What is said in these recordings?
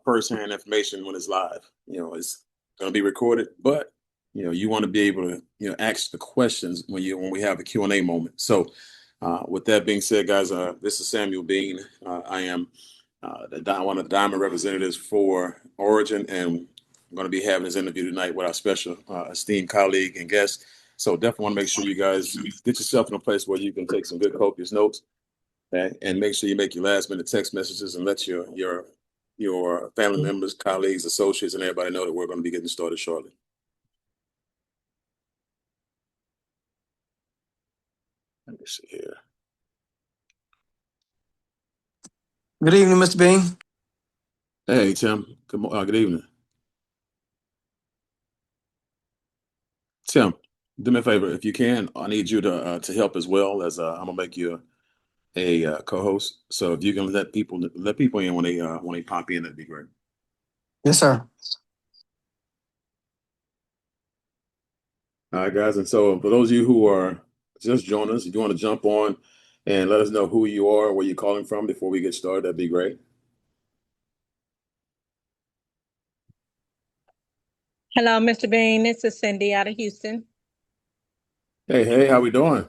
first-hand information when it's live. It's going to be recorded, but you want to be able to ask the questions when we have a Q&A moment. So with that being said, guys, this is Samuel Bean. I am one of the Diamond representatives for Origin, and I'm going to be having this interview tonight with our special esteemed colleague and guest. So definitely want to make sure you guys get yourself in a place where you can take some good copious notes, okay? And make sure you make your last minute text messages and let your family members, colleagues, associates, and everybody know that we're going to be getting started shortly. Let me see here. Good evening, Mr. Bean. Hey, Tim. Good evening. Tim, do me a favor, if you can. I need you to help as well, as I'm gonna make you a co-host. So if you can let people in when they pop in, that'd be great. Yes, sir. All right, guys. And so for those of you who are just joining us, if you want to jump on and let us know who you are, where you're calling from before we get started, that'd be great. Hello, Mr. Bean. This is Cindy out of Houston. Hey, how we doing?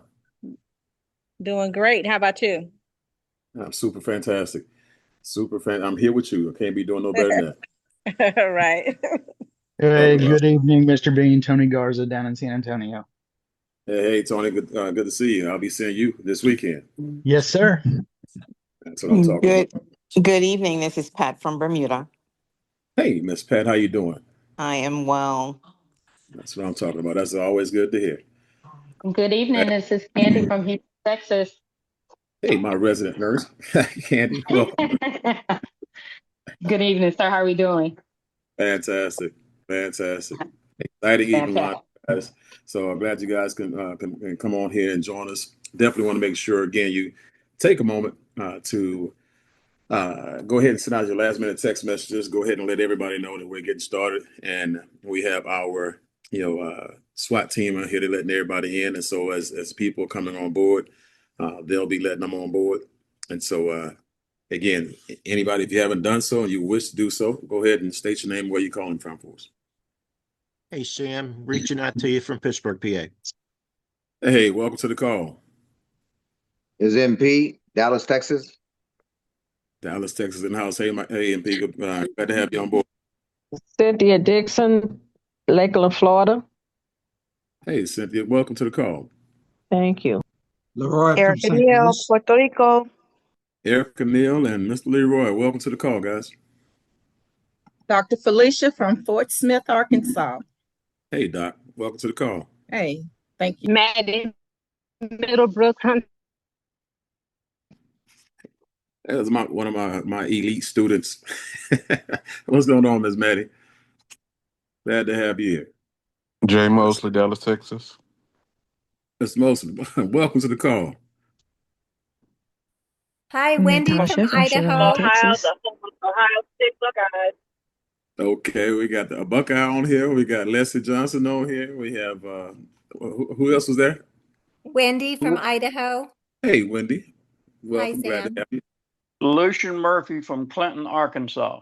Doing great. How about you? I'm super fantastic. I'm here with you. I can't be doing no better than that. Right. Hey, good evening, Mr. Bean. Tony Garza down in San Antonio. Hey, Tony. Good to see you. I'll be seeing you this weekend. Yes, sir. That's what I'm talking about. Good evening. This is Pat from Bermuda. Hey, Miss Pat, how you doing? I am well. That's what I'm talking about. That's always good to hear. Good evening. This is Candy from Houston, Texas. Hey, my resident nurse, Candy. Welcome. Good evening, sir. How are we doing? Fantastic. Exciting evening, guys. So I'm glad you guys can come on here and join us. Definitely want to make sure, again, you take a moment to go ahead and send out your last minute text messages. Go ahead and let everybody know that we're getting started, and we have our SWAT team out here to letting everybody in. And so as people coming on board, they'll be letting them on board. And so again, anybody, if you haven't done so and you wish to do so, go ahead and state your name and where you're calling from for us. Hey, Sam, reaching out to you from Pittsburgh, PA. Hey, welcome to the call. Is MP, Dallas, Texas. Dallas, Texas in the house. Hey, MP, glad to have you on board. Cynthia Dixon, Lakeland, Florida. Hey, Cynthia, welcome to the call. Thank you. Leroy Erica Neal, Puerto Rico. Erica Neal and Mr. Leroy, welcome to the call, guys. Dr. Felicia from Fort Smith, Arkansas. Hey, Doc, welcome to the call. Hey, thank you. Maddie, Middlebrook, Hunt. That was one of my elite students. What's going on, Miss Maddie? Glad to have you here. Jay Mosley, Dallas, Texas. Miss Mosley, welcome to the call. Hi, Wendy from Idaho. Ohio State Buckeyes. Okay, we got a Buckeye on here. We got Leslie Johnson on here. We have who else was there? Wendy from Idaho. Hey, Wendy. Welcome. Hi, glad Sam. to have you. Lucian Murphy from Clinton, Arkansas.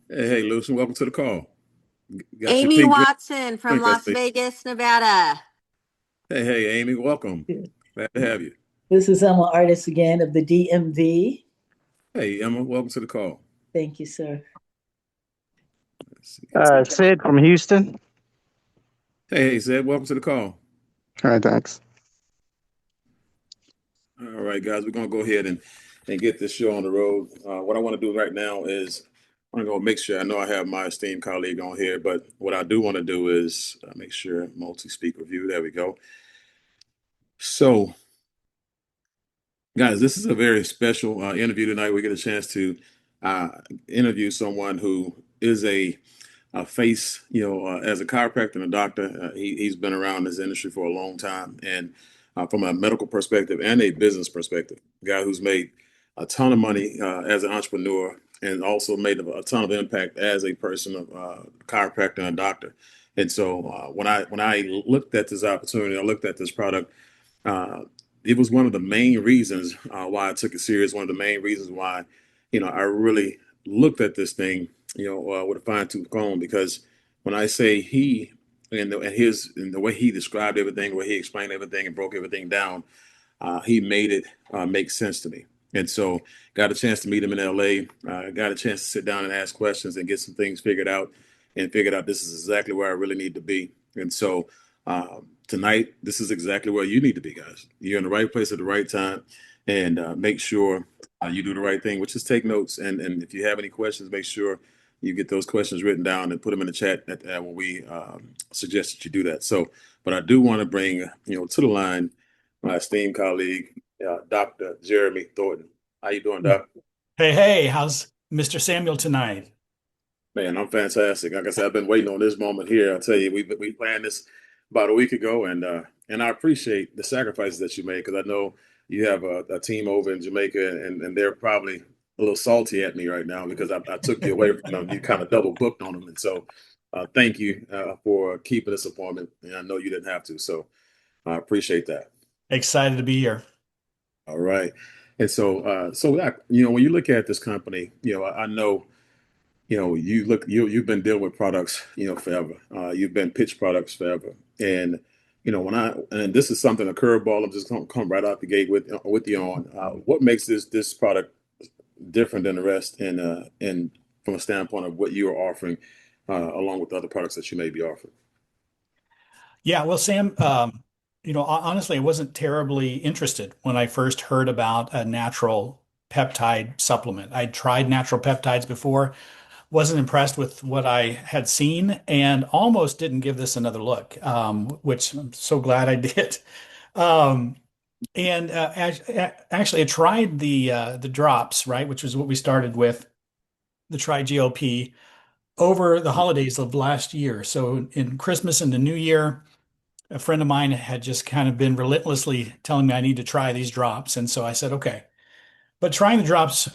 Hey, Lucian, welcome to the call. Amy Watson from Las Vegas, Nevada. Hey, Amy, welcome. Glad to have you. This is Emma Artis again of the DMV. Hey, Emma, welcome to the call. Thank you, sir. Sid from Houston. Hey, Sid, welcome to the call. All right, thanks. All right, guys, we're going to go ahead and get this show on the road. What I want to do right now is I'm going to go make sure I know I have my esteemed colleague on here, but what I do want to do is make sure multi-speaker view. There we go. So, guys, this is a very special interview tonight. We get a chance to interview someone who is a face, as a chiropractor and a doctor. He's been around this industry for a long time, and from a medical perspective and a business perspective, a guy who's made a ton of money as an entrepreneur and also made a ton of impact as a person of chiropractor and a doctor. And so when I looked at this opportunity, I looked at this product. It was one of the main reasons why I took it serious. One of the main reasons why, I really looked at this thing, with a fine tooth comb because when I say he and the way he described everything, the way he explained everything and broke everything down, he made it make sense to me. And so got a chance to meet him in LA, got a chance to sit down and ask questions and get some things figured out and figured out this is exactly where I really need to be. And so tonight, this is exactly where you need to be, guys. You're in the right place at the right time and make sure you do the right thing, which is take notes. And if you have any questions, make sure you get those questions written down and put them in the chat when we suggest that you do that. So, but I do want to bring, to the line, my esteemed colleague, Dr. Jeremy Thornton. How you doing, Doc? Hey, how's Mr. Samuel tonight? Man, I'm fantastic. Like I said, I've been waiting on this moment here. I'll tell you, we planned this about a week ago, and I appreciate the sacrifices that you made because I know you have a team over in Jamaica, and they're probably a little salty at me right now because I took you away from them. You kind of double booked on them, and so thank you for keeping this appointment. And I know you didn't have to, so I appreciate that. Excited to be here. All right. And when you look at this company, I know, you've been dealing with products, forever. You've been pitched products forever. And, and this is something, a curveball, I'm just going to come right out the gate with you on, what makes this product different than the rest and from a standpoint of what you are offering, along with the other products that you may be offering? Yeah, well, Sam, honestly, I wasn't terribly interested when I first heard about a natural peptide supplement. I'd tried natural peptides before, wasn't impressed with what I had seen, and almost didn't give this another look, which I'm so glad I did. Um, and actually, I tried the drops, right, which was what we started with, the Tri GLP, over the holidays of last year. So in Christmas and the New Year, a friend of mine had just kind of been relentlessly telling me I need to try these drops. And so I said, okay. But trying the drops,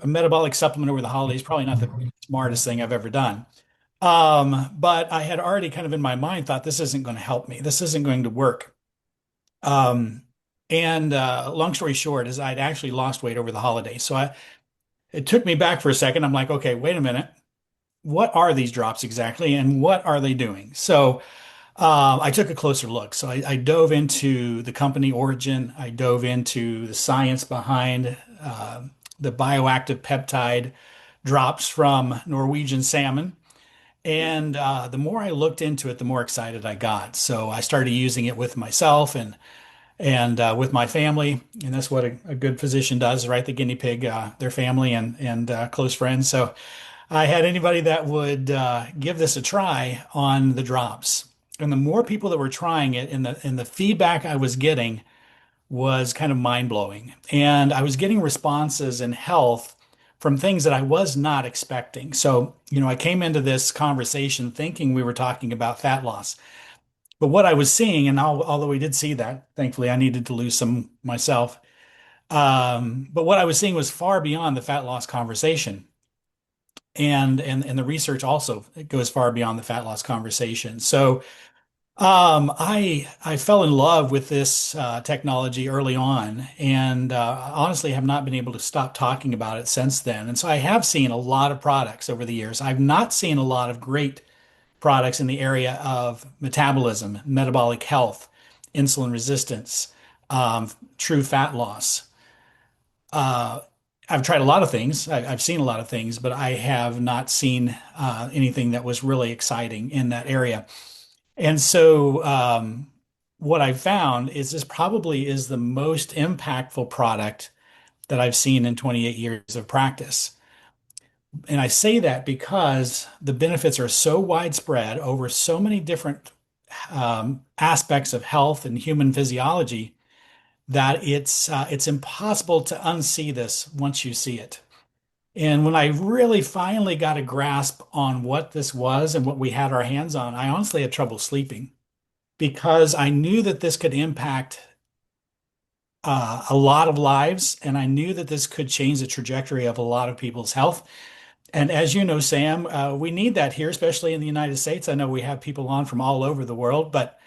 a metabolic supplement over the holidays, probably not the smartest thing I've ever done. But I had already kind of in my mind thought this isn't going to help me. This isn't going to work. And long story short is I'd actually lost weight over the holidays. So it took me back for a second. I'm like, okay, wait a minute. What are these drops exactly? And what are they doing? So I took a closer look. So I dove into the company origin. I dove into the science behind the bioactive peptide drops from Norwegian salmon. And the more I looked into it, the more excited I got. So I started using it with myself and with my family. And that's what a good physician does, right? The guinea pig, their family and close friends. So I had anybody that would give this a try on the drops. And the more people that were trying it and the feedback I was getting was kind of mind blowing. And I was getting responses in health from things that I was not expecting. So, I came into this conversation thinking we were talking about fat loss. But what I was seeing, and although we did see that, thankfully I needed to lose some myself. But what I was seeing was far beyond the fat loss conversation. And the research also goes far beyond the fat loss conversation. So I fell in love with this technology early on, and honestly have not been able to stop talking about it since then. And so I have seen a lot of products over the years. I've not seen a lot of great products in the area of metabolism, metabolic health, insulin resistance, true fat loss. Uh, I've tried a lot of things. I've seen a lot of things, but I have not seen anything that was really exciting in that area. And so, what I found is this probably is the most impactful product that I've seen in 28 years of practice. And I say that because the benefits are so widespread over so many different aspects of health and human physiology that it's impossible to unsee this once you see it. And when I really finally got a grasp on what this was and what we had our hands on, I honestly had trouble sleeping because I knew that this could impact a lot of lives, and I knew that this could change the trajectory of a lot of people's health. And as you know, Sam, we need that here, especially in the United States. I know we have people on from all over the world, but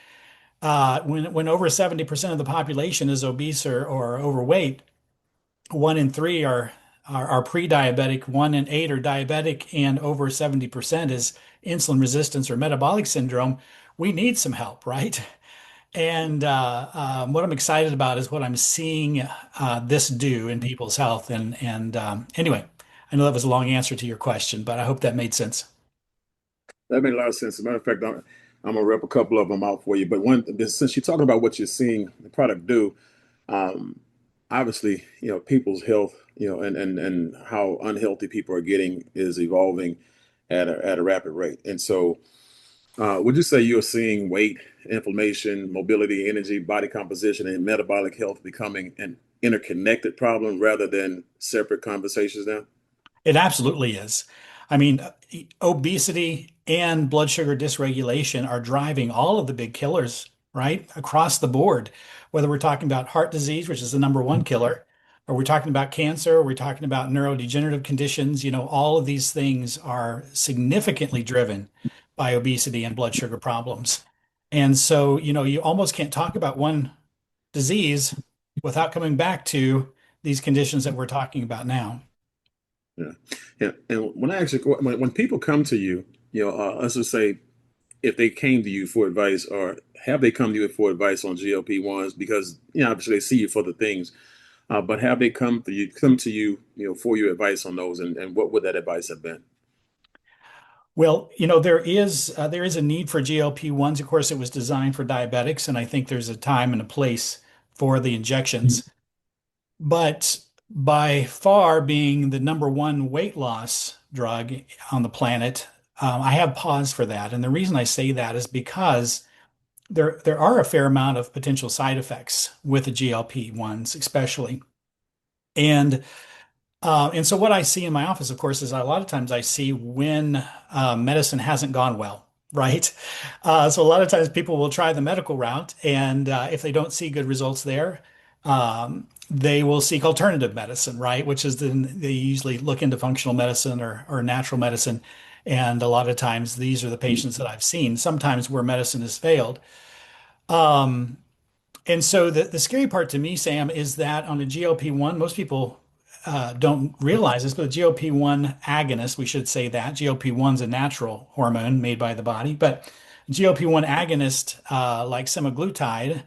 when over 70% of the population is obese or overweight, 1 in 3 are are pre-diabetic, 1 in 8 are diabetic, and over 70% is insulin resistance or metabolic syndrome, we need some help, right? And what I'm excited about is what I'm seeing this do in people's health. And anyway, I know that was a long answer to your question, but I hope that made sense. That made a lot of sense. As a matter of fact, I'm gonna rep a couple of them out for you. But since you're talking about what you're seeing the product do, um, obviously, people's health, and how unhealthy people are getting is evolving at a rapid rate. And so, would you say you're seeing weight, inflammation, mobility, energy, body composition, and metabolic health becoming an interconnected problem rather than separate conversations now? It absolutely is. I mean, obesity and blood sugar dysregulation are driving all of the big killers, right? Across the board, whether we're talking about heart disease, which is the number one killer, or we're talking about cancer, or we're talking about neurodegenerative conditions, all of these things are significantly driven by obesity and blood sugar problems. And so, you almost can't talk about one disease without coming back to these conditions that we're talking about now. Yeah, yeah. And when I actually when people come to you, let's just say if they came to you for advice, or have they come to you for advice on GLP-1s, because obviously they see you for the things, but have they come to you, for your advice on those, and what would that advice have been? Well, there is a need for GLP-1s. Of course, it was designed for diabetics, and I think there's a time and a place for the injections. But by far being the number one weight loss drug on the planet, I have pause for that. And the reason I say that is because there are a fair amount of potential side effects with the GLP-1s, especially. And and so what I see in my office, of course, is a lot of times I see when medicine hasn't gone well, right? So a lot of times people will try the medical route, and if they don't see good results there, they will seek alternative medicine, right? Which is then they usually look into functional medicine or natural medicine. And a lot of times these are the patients that I've seen, sometimes where medicine has failed. Um, and so the scary part to me, Sam, is that on a GLP-1, most people don't realize this, but a GLP-1 agonist, we should say that GLP-1 is a natural hormone made by the body, but GLP-1 agonist, like semaglutide,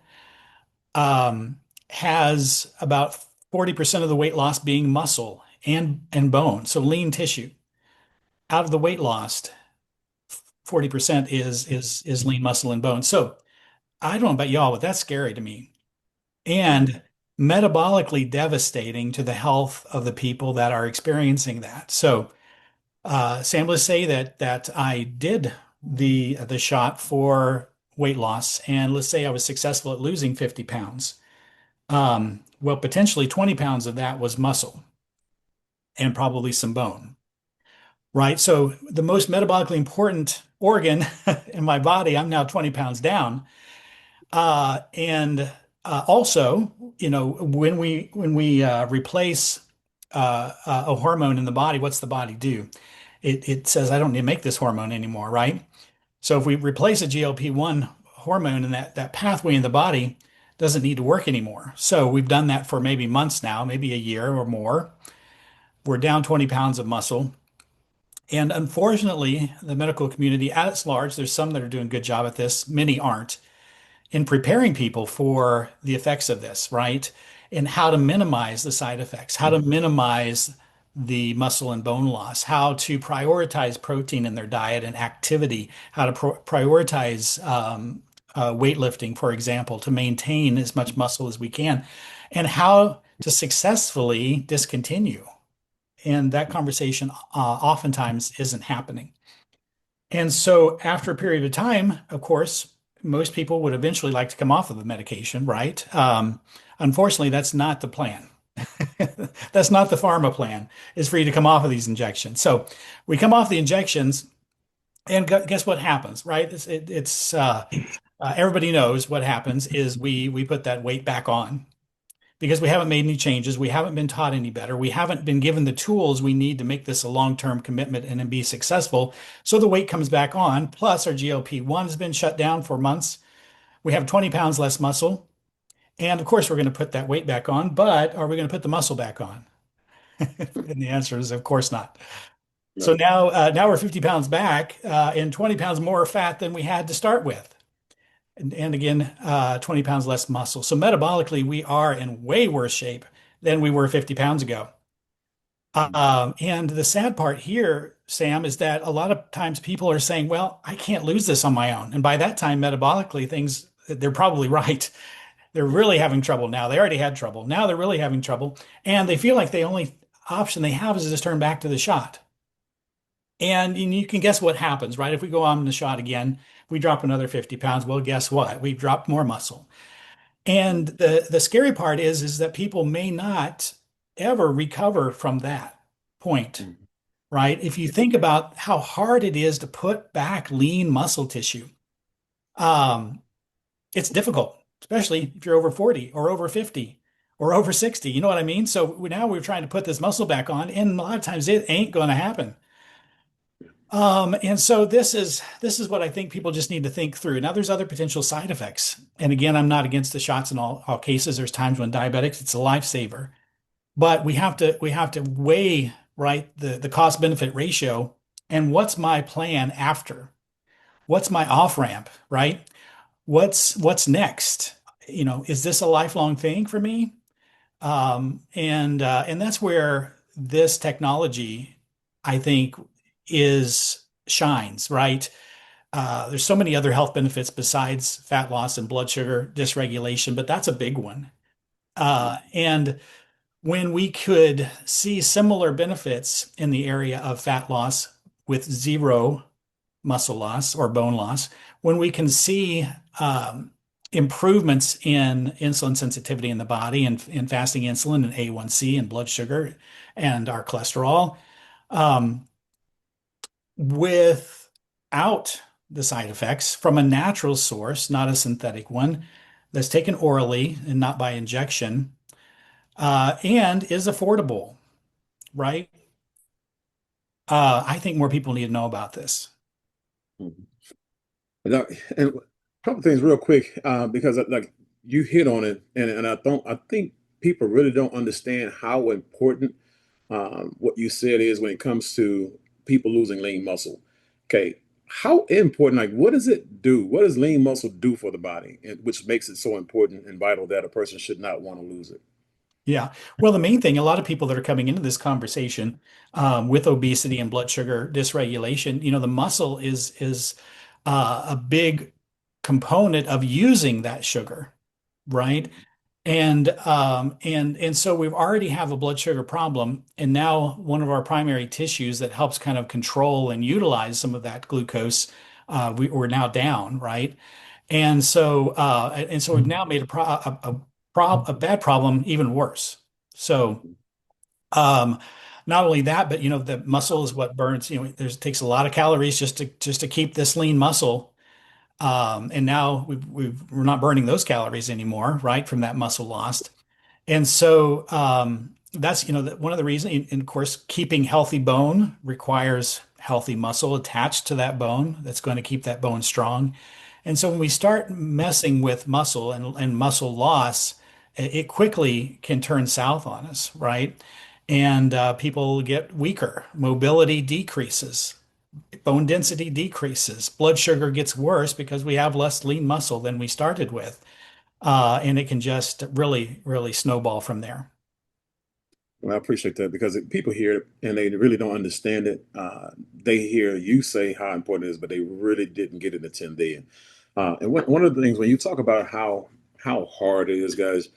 um, has about 40% of the weight loss being muscle and bone, so lean tissue. Out of the weight lost, 40% is lean muscle and bone. So I don't know about y'all, but that's scary to me. And metabolically devastating to the health of the people that are experiencing that. So, Sam, let's say that I did the shot for weight loss, and let's say I was successful at losing 50 pounds. Well, potentially 20 pounds of that was muscle and probably some bone, right? So the most metabolically important organ in my body, I'm now 20 pounds down. And also, when we replace a hormone in the body, what's the body do? It says, I don't need to make this hormone anymore, right? So if we replace a GLP-1 hormone and that pathway in the body doesn't need to work anymore. So we've done that for maybe months now, maybe a year or more. We're down 20 pounds of muscle. And unfortunately, the medical community at its large, there's some that are doing a good job at this, many aren't in preparing people for the effects of this, right? And how to minimize the side effects, how to minimize the muscle and bone loss, how to prioritize protein in their diet and activity, how to prioritize weightlifting, for example, to maintain as much muscle as we can, and how to successfully discontinue. And that conversation oftentimes isn't happening. And so after a period of time, of course, most people would eventually like to come off of the medication, right? Unfortunately, that's not the plan. That's not the pharma plan, is for you to come off of these injections. So we come off the injections, and guess what happens, right? Everybody knows what happens is we put that weight back on because we haven't made any changes. We haven't been taught any better. We haven't been given the tools we need to make this a long-term commitment and then be successful. So the weight comes back on. Plus, our GLP-1 has been shut down for months. We have 20 pounds less muscle. And of course, we're going to put that weight back on, but are we going to put the muscle back on? And the answer is, of course not. So No. now we're 50 pounds back and 20 pounds more fat than we had to start with. And again, 20 pounds less muscle. So metabolically, we are in way worse shape than we were 50 pounds ago. And the sad part here, Sam, is that a lot of times people are saying, well, I can't lose this on my own. And by that time, metabolically, they're probably right. They're really having trouble now. They already had trouble. Now they're really having trouble. And they feel like the only option they have is to just turn back to the shot. And you can guess what happens, right? If we go on the shot again, we drop another 50 pounds. Well, guess what? We've dropped more muscle. And the scary part is that people may not ever recover from that point, right? If you think about how hard it is to put back lean muscle tissue, um, it's difficult, especially if you're over 40 or over 50 or over 60. You know what I mean? So now we're trying to put this muscle back on, and a lot of times it ain't going to happen. And so this is what I think people just need to think through. Now, there's other potential side effects. And again, I'm not against the shots in all cases. There's times when diabetics, it's a lifesaver. But we have to weigh, right, the cost benefit ratio and what's my plan after? What's my off ramp, right? What's next? Is this a lifelong thing for me? And that's where this technology, I think, is shines, right? There's so many other health benefits besides fat loss and blood sugar dysregulation, but that's a big one. And when we could see similar benefits in the area of fat loss with zero muscle loss or bone loss, when we can see improvements in insulin sensitivity in the body and in fasting insulin and A1C and blood sugar and our cholesterol, without the side effects from a natural source, not a synthetic one, that's taken orally and not by injection, and is affordable, right? I think more people need to know about this. Now, and a couple things real quick, because like you hit on it, and I think people really don't understand how important what you said is when it comes to people losing lean muscle. Okay, how important? Like, what does it do? What does lean muscle do for the body, and which makes it so important and vital that a person should not want to lose it? Yeah. Well, the main thing, a lot of people that are coming into this conversation with obesity and blood sugar dysregulation, the muscle is a big component of using that sugar, right? And so we already have a blood sugar problem, and now one of our primary tissues that helps kind of control and utilize some of that glucose, we're now down, right? And so we've now made a bad problem even worse. So um, not only that, but the muscle is what burns. There's takes a lot of calories just to keep this lean muscle. And now we're not burning those calories anymore, right, from that muscle lost. And so that's one of the reasons. And of course, keeping healthy bone requires healthy muscle attached to that bone that's going to keep that bone strong. And so when we start messing with muscle and muscle loss, it quickly can turn south on us, right? And people get weaker, mobility decreases, bone density decreases, blood sugar gets worse because we have less lean muscle than we started with. And it can just really, really snowball from there. Well, I appreciate that because people hear it and they really don't understand it. They hear you say how important it is, but they really didn't get it until then. And one of the things when you talk about how hard it is, guys,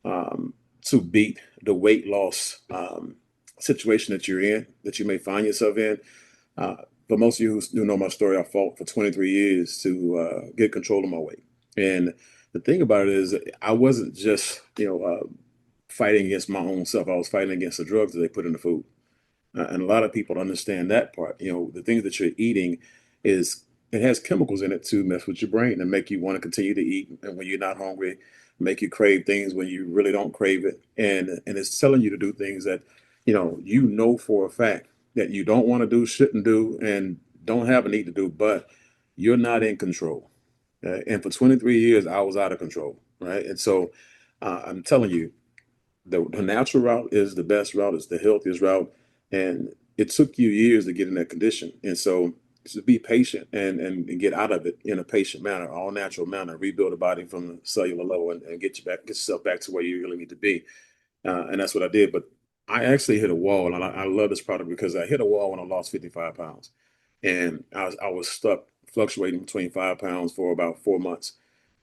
to beat the weight loss situation that you're in, that you may find yourself in. Uh, for most of you who know my story, I fought for 23 years to get control of my weight. And the thing about it is, I wasn't just fighting against my own self. I was fighting against the drugs that they put in the food. And a lot of people don't understand that part. The things that you're eating is it has chemicals in it to mess with your brain and make you want to continue to eat. And when you're not hungry, make you crave things when you really don't crave it. And it's telling you to do things that, you know for a fact that you don't want to do, shouldn't do, and don't have a need to do, but you're not in control. And for 23 years, I was out of control. Right. And so I'm telling you, the natural route is the best route, it's the healthiest route, and it took you years to get in that condition. And so just be patient and get out of it in a patient manner, all natural manner, rebuild the body from the cellular level and get yourself back to where you really need to be. And that's what I did. But I actually hit a wall, and I love this product because I hit a wall when I lost 55 pounds, and I was stuck fluctuating between 5 pounds for about 4 months.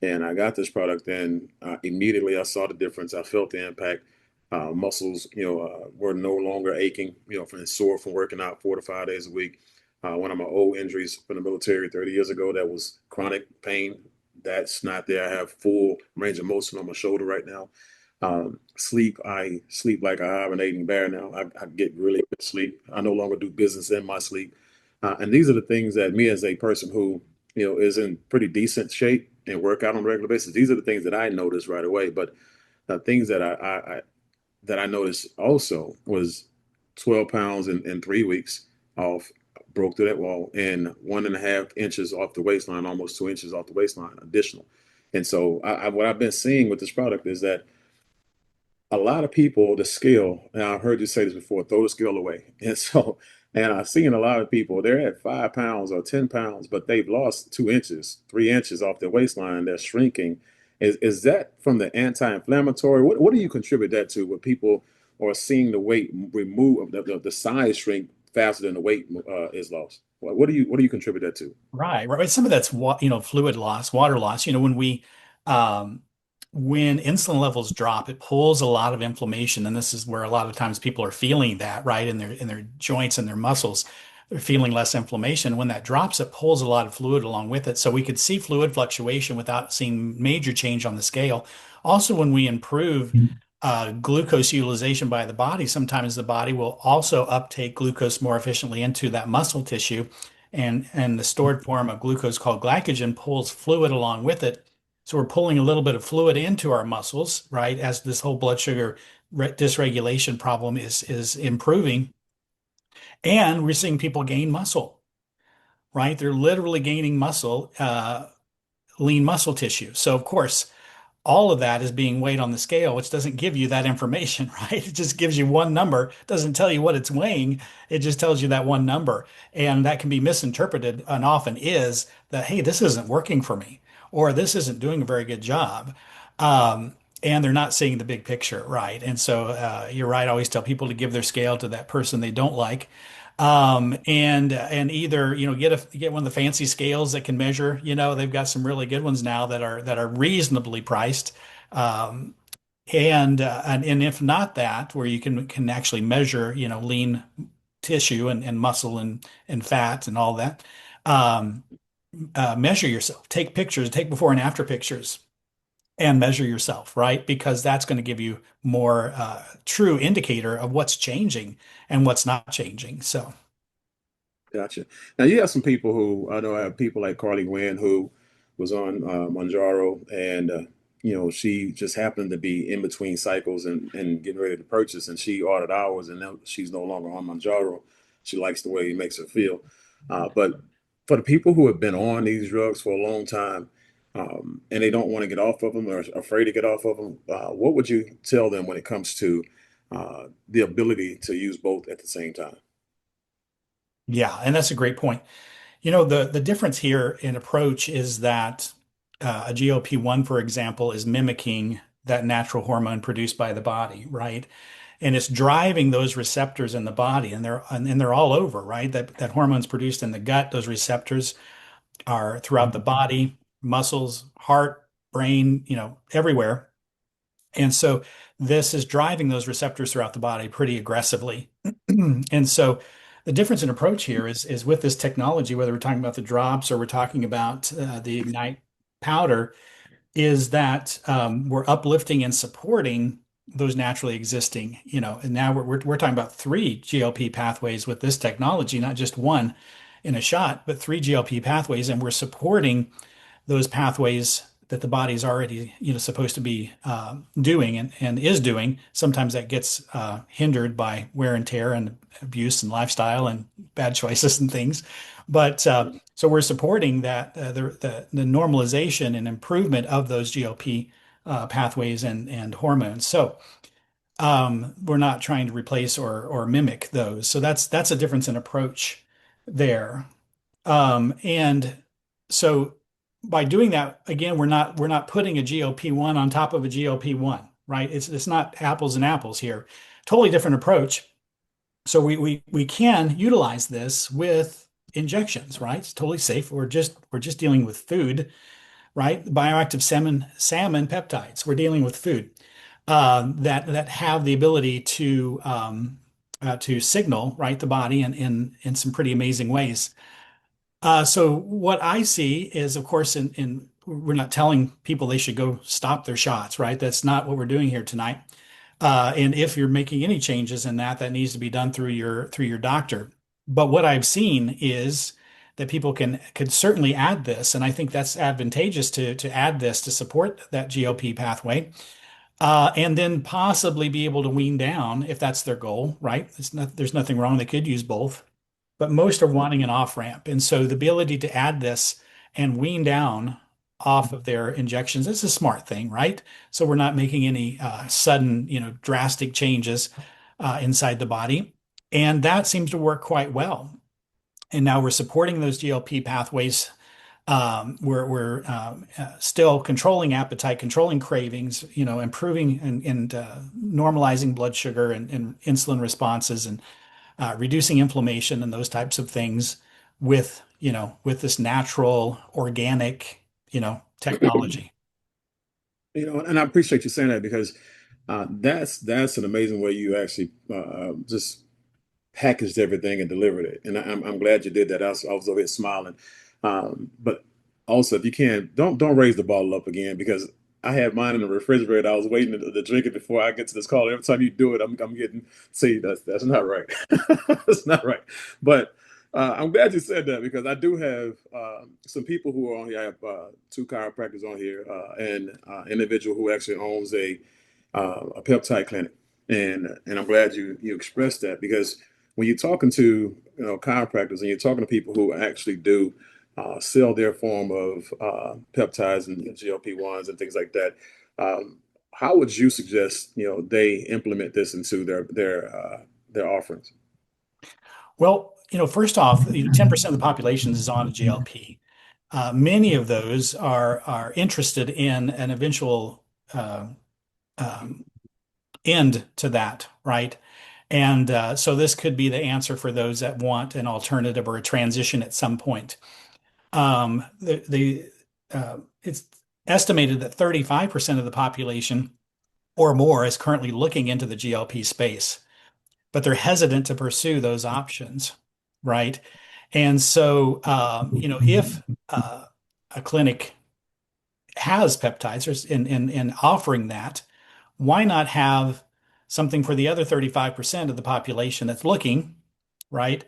And I got this product, and immediately I saw the difference. I felt the impact. Muscles, were no longer aching, from sore from working out 4 to 5 days a week. One of my old injuries from the military 30 years ago, that was chronic pain. That's not there. I have full range of motion on my shoulder right now. Sleep, I sleep like a hibernating bear now. I get really good sleep. I no longer do business in my sleep. And these are the things that me, as a person who, is in pretty decent shape and work out on a regular basis, these are the things that I notice right away. But things that I noticed also was 12 pounds in 3 weeks off, broke through that wall, and 1.5 inches off the waistline, almost 2 inches off the waistline additional. And so what I've been seeing with this product is that a lot of people, the scale, and I've heard you say this before, throw the scale away. And I've seen a lot of people, they're at 5 pounds or 10 pounds, but they've lost 2 inches, 3 inches off their waistline. They're shrinking. Is that from the anti-inflammatory? What do you contribute that to, where people are seeing the weight remove, the size shrink faster than the weight is lost? What do you contribute that to? Right. Some of that's fluid loss, water loss. Um, when insulin levels drop, it pulls a lot of inflammation, and this is where a lot of times people are feeling that, right, in their joints and their muscles. They're feeling less inflammation. When that drops, it pulls a lot of fluid along with it. So we could see fluid fluctuation without seeing major change on the scale. Also, when we improve glucose utilization by the body, sometimes the body will also uptake glucose more efficiently into that muscle tissue, and the stored form of glucose called glycogen pulls fluid along with it. So we're pulling a little bit of fluid into our muscles, right, as this whole blood sugar dysregulation problem is improving, and we're seeing people gain muscle, right? They're literally gaining muscle, lean muscle tissue. So of course, all of that is being weighed on the scale, which doesn't give you that information, right? It just gives you one number, doesn't tell you what it's weighing. It just tells you that one number. And that can be misinterpreted, and often is, that, hey, this isn't working for me, or this isn't doing a very good job. And they're not seeing the big picture, right? And so you're right. I always tell people to give their scale to that person they don't like. And either get one of the fancy scales that can measure. They've got some really good ones now that are reasonably priced. And if not that, where you can actually measure lean tissue and muscle and fat and all that. Measure yourself, take pictures, take before and after pictures, and measure yourself, right? Because that's going to give you more true indicator of what's changing and what's not changing. So. Gotcha. Now you have some people who I know. I have people like Carly Wynn, who was on Manjaro, and she just happened to be in between cycles and getting ready to purchase, and she ordered ours, and now she's no longer on Manjaro. She likes the way it makes her feel. But for the people who have been on these drugs for a long time, and they don't want to get off of them, or are afraid to get off of them, what would you tell them when it comes to the ability to use both at the same time? Yeah, and that's a great point. The difference here in approach is that a GLP-1, for example, is mimicking that natural hormone produced by the body, right? And it's driving those receptors in the body, and they're all over, right? That hormone's produced in the gut. Those receptors are throughout the body, muscles, heart, brain, everywhere. And so this is driving those receptors throughout the body pretty aggressively. And so the difference in approach here is with this technology, whether we're talking about the drops or we're talking about the Ignite powder, is that we're uplifting and supporting those naturally existing, and now we're talking about three GLP pathways with this technology, not just one in a shot, but three GLP pathways, and we're supporting those pathways that the body's already supposed to be doing and is doing. Sometimes that gets hindered by wear and tear and abuse and lifestyle and bad choices and things. But so we're supporting that the normalization and improvement of those GLP pathways and hormones. So We're not trying to replace or mimic those. So that's a difference in approach there. And so by doing that, again, we're not putting a GLP-1 on top of a GLP-1, right? It's not apples and apples here. Totally different approach. So we can utilize this with injections, right? It's totally safe. We're just dealing with food, right? Bioactive salmon peptides. We're dealing with food that have the ability to signal, right, the body in some pretty amazing ways. So what I see is, of course, in we're not telling people they should go stop their shots, right? That's not what we're doing here tonight. And if you're making any changes in that, that needs to be done through your doctor. But what I've seen is that people could certainly add this, and I think that's advantageous to add this to support that GLP pathway, and then possibly be able to wean down if that's their goal, right? There's nothing wrong. They could use both, but most are wanting an off ramp, and so the ability to add this and wean down off of their injections is a smart thing, right? So we're not making any sudden, drastic changes inside the body, and that seems to work quite well. And now we're supporting those GLP pathways. We're still controlling appetite, controlling cravings, improving and normalizing blood sugar and insulin responses, and reducing inflammation and those types of things with this natural, organic, technology. And I appreciate you saying that because that's an amazing way you actually just packaged everything and delivered it. And I'm glad you did that. I was over here smiling. But also, if you can, don't raise the bottle up again because I had mine in the refrigerator. I was waiting to drink it before I get to this call. Every time you do it, I'm getting, see, that's not right. That's not right. But I'm glad you said that because I do have some people who are on here. I have two chiropractors on here and individual who actually owns a peptide clinic. And I'm glad you expressed that because when you're talking to chiropractors and you're talking to people who actually do sell their form of peptides and GLP-1s and things like that, how would you suggest they implement this into their offerings? Well, first off, 10% of the population is on a GLP. Many of those are interested in an eventual um, end to that, right? And so this could be the answer for those that want an alternative or a transition at some point. It's estimated that 35% of the population or more is currently looking into the GLP space, but they're hesitant to pursue those options, right? And so, if a clinic has peptides and offering that, why not have something for the other 35% of the population that's looking, right?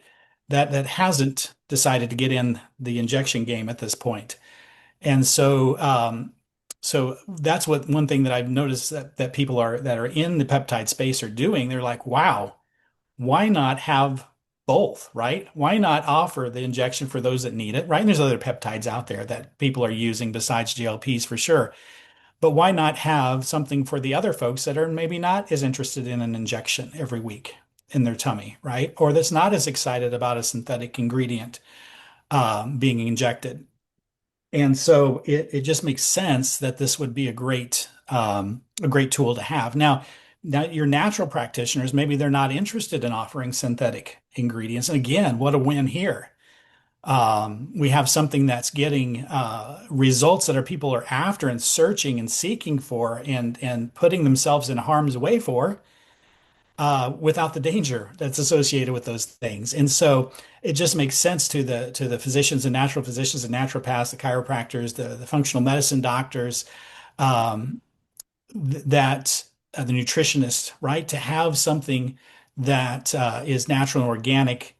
That hasn't decided to get in the injection game at this point. And so that's one thing that I've noticed that people that are in the peptide space are doing. They're like, wow, why not have both, right? Why not offer the injection for those that need it, right? And there's other peptides out there that people are using besides GLPs for sure. But why not have something for the other folks that are maybe not as interested in an injection every week in their tummy, right? Or that's not as excited about a synthetic ingredient being injected. And so it just makes sense that this would be a great tool to have. Now your natural practitioners, maybe they're not interested in offering synthetic ingredients. And again, what a win here. We have something that's getting results that people are after and searching and seeking for and putting themselves in harm's way for without the danger that's associated with those things. And so it just makes sense to the physicians and natural physicians and naturopaths, the chiropractors, the functional medicine doctors, um, that the nutritionist, right, to have something that is natural and organic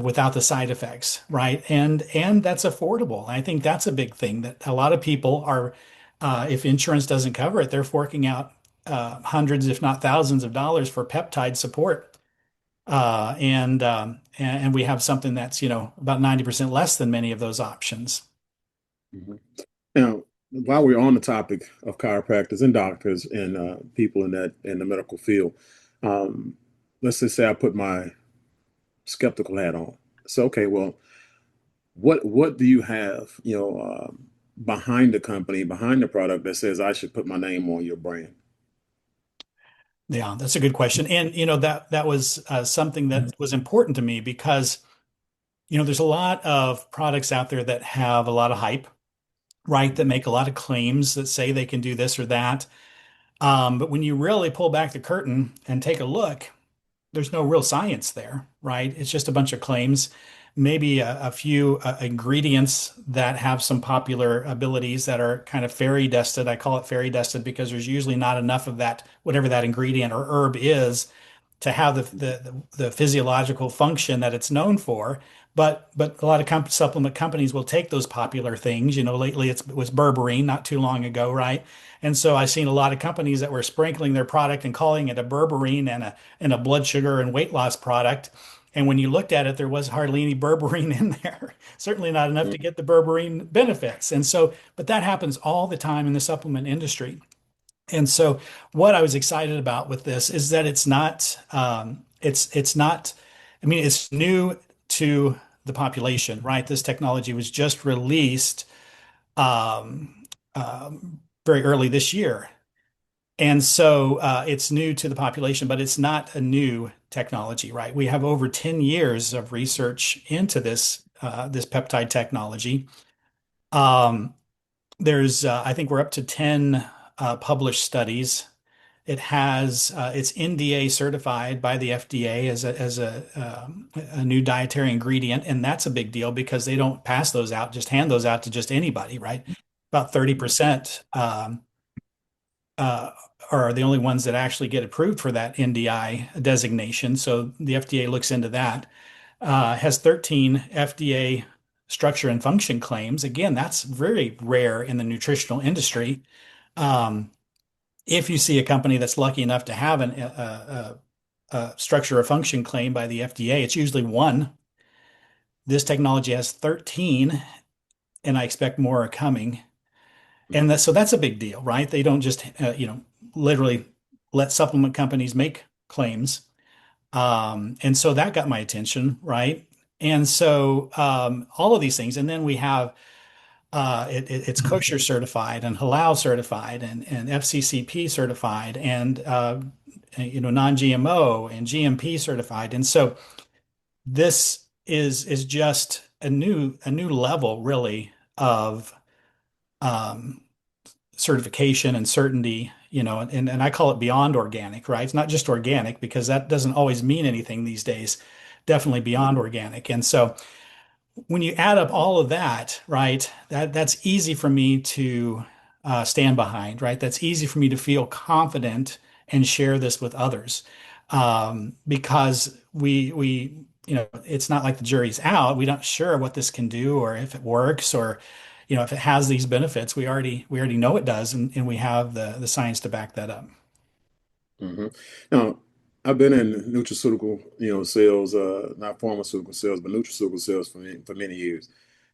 without the side effects, right, and that's affordable. I think that's a big thing that a lot of people are, if insurance doesn't cover it, they're forking out hundreds, if not thousands, of dollars for peptide support, and we have something that's about 90% less than many of those options. Mhm. Now, while we're on the topic of chiropractors and doctors and people in the medical field, um, let's just say I put my skeptical hat on. So okay, well, what do you have, behind the company, behind the product that says I should put my name on your brand? Yeah, that's a good question. And that was something that was important to me because there's a lot of products out there that have a lot of hype, right? That make a lot of claims that say they can do this or that. But when you really pull back the curtain and take a look, there's no real science there, right? It's just a bunch of claims, maybe a few ingredients that have some popular abilities that are kind of fairy dusted. I call it fairy dusted because there's usually not enough of that, whatever that ingredient or herb is, to have the physiological function that it's known for. But a lot of supplement companies will take those popular things. Lately it was berberine not too long ago, right? And so I've seen a lot of companies that were sprinkling their product and calling it a berberine and a blood sugar and weight loss product. And when you looked at it, there was hardly any berberine in there. Certainly not enough to get the berberine benefits. And so, but that happens all the time in the supplement industry. And so, what I was excited about with this is that it's not, it's not. I mean, it's new to the population, right? This technology was just released um, very early this year, and so it's new to the population, but it's not a new technology, right? We have over 10 years of research into this peptide technology. Um, I think we're up to 10 published studies. It's NDA certified by the FDA as a new dietary ingredient, and that's a big deal because they don't pass those out, just hand those out to just anybody, right? About 30% are the only ones that actually get approved for that NDI designation. So the FDA looks into that. Has 13 FDA structure and function claims. Again, that's very rare in the nutritional industry. If you see a company that's lucky enough to have a structure or function claim by the FDA, it's usually one. This technology has 13, and I expect more are coming. And so that's a big deal, right? They don't just, literally let supplement companies make claims. And so that got my attention, right? And so all of these things. And then we have it's kosher certified and halal certified and FCCP certified and non-GMO and GMP certified. And so this is just a new level really of um, certification and certainty, and I call it beyond organic, right? It's not just organic because that doesn't always mean anything these days. Definitely beyond organic. And so when you add up all of that, right, that's easy for me to stand behind, right? That's easy for me to feel confident and share this with others because it's not like the jury's out. We don't sure what this can do or if it works or if it has these benefits. We already know it does, and we have the science to back that up. Hmm. Now, I've been in nutraceutical, sales, not pharmaceutical sales, but nutraceutical sales for many years.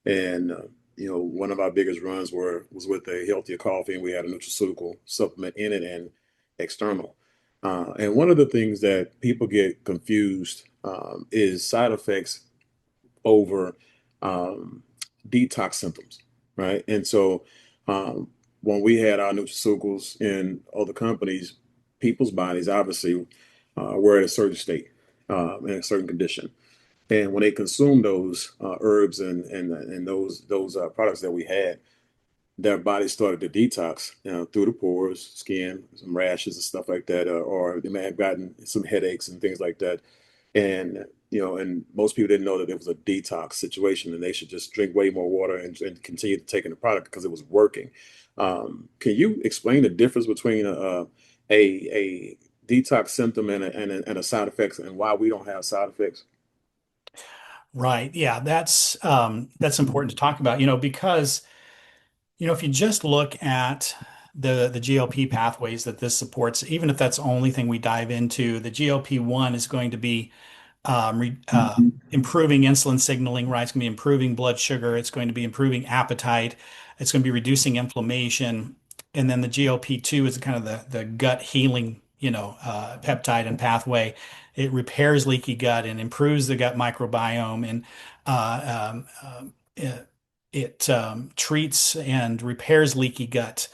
And one of our biggest runs was with a healthier coffee, and we had a nutraceutical supplement in it and external. And one of the things that people get confused is side effects over um, detox symptoms, right? And so um, when we had our nutraceuticals in other companies, people's bodies obviously were at a certain state, in a certain condition. And when they consumed those herbs and those products that we had, their body started to detox through the pores, skin, some rashes and stuff like that, or they may have gotten some headaches and things like that. And and most people didn't know that it was a detox situation, and they should just drink way more water and continue taking the product because it was working. Can you explain the difference between a detox symptom and a side effects, and why we don't have side effects? Right. Yeah, that's important to talk about, because if you just look at the GLP pathways that this supports, even if that's the only thing we dive into, the GLP-1 is going to be improving insulin signaling, right? It's going to be improving blood sugar. It's going to be improving appetite. It's going to be reducing inflammation. And then the GLP-2 is kind of the gut healing, peptide and pathway. It repairs leaky gut and improves the gut microbiome and it treats and repairs leaky gut,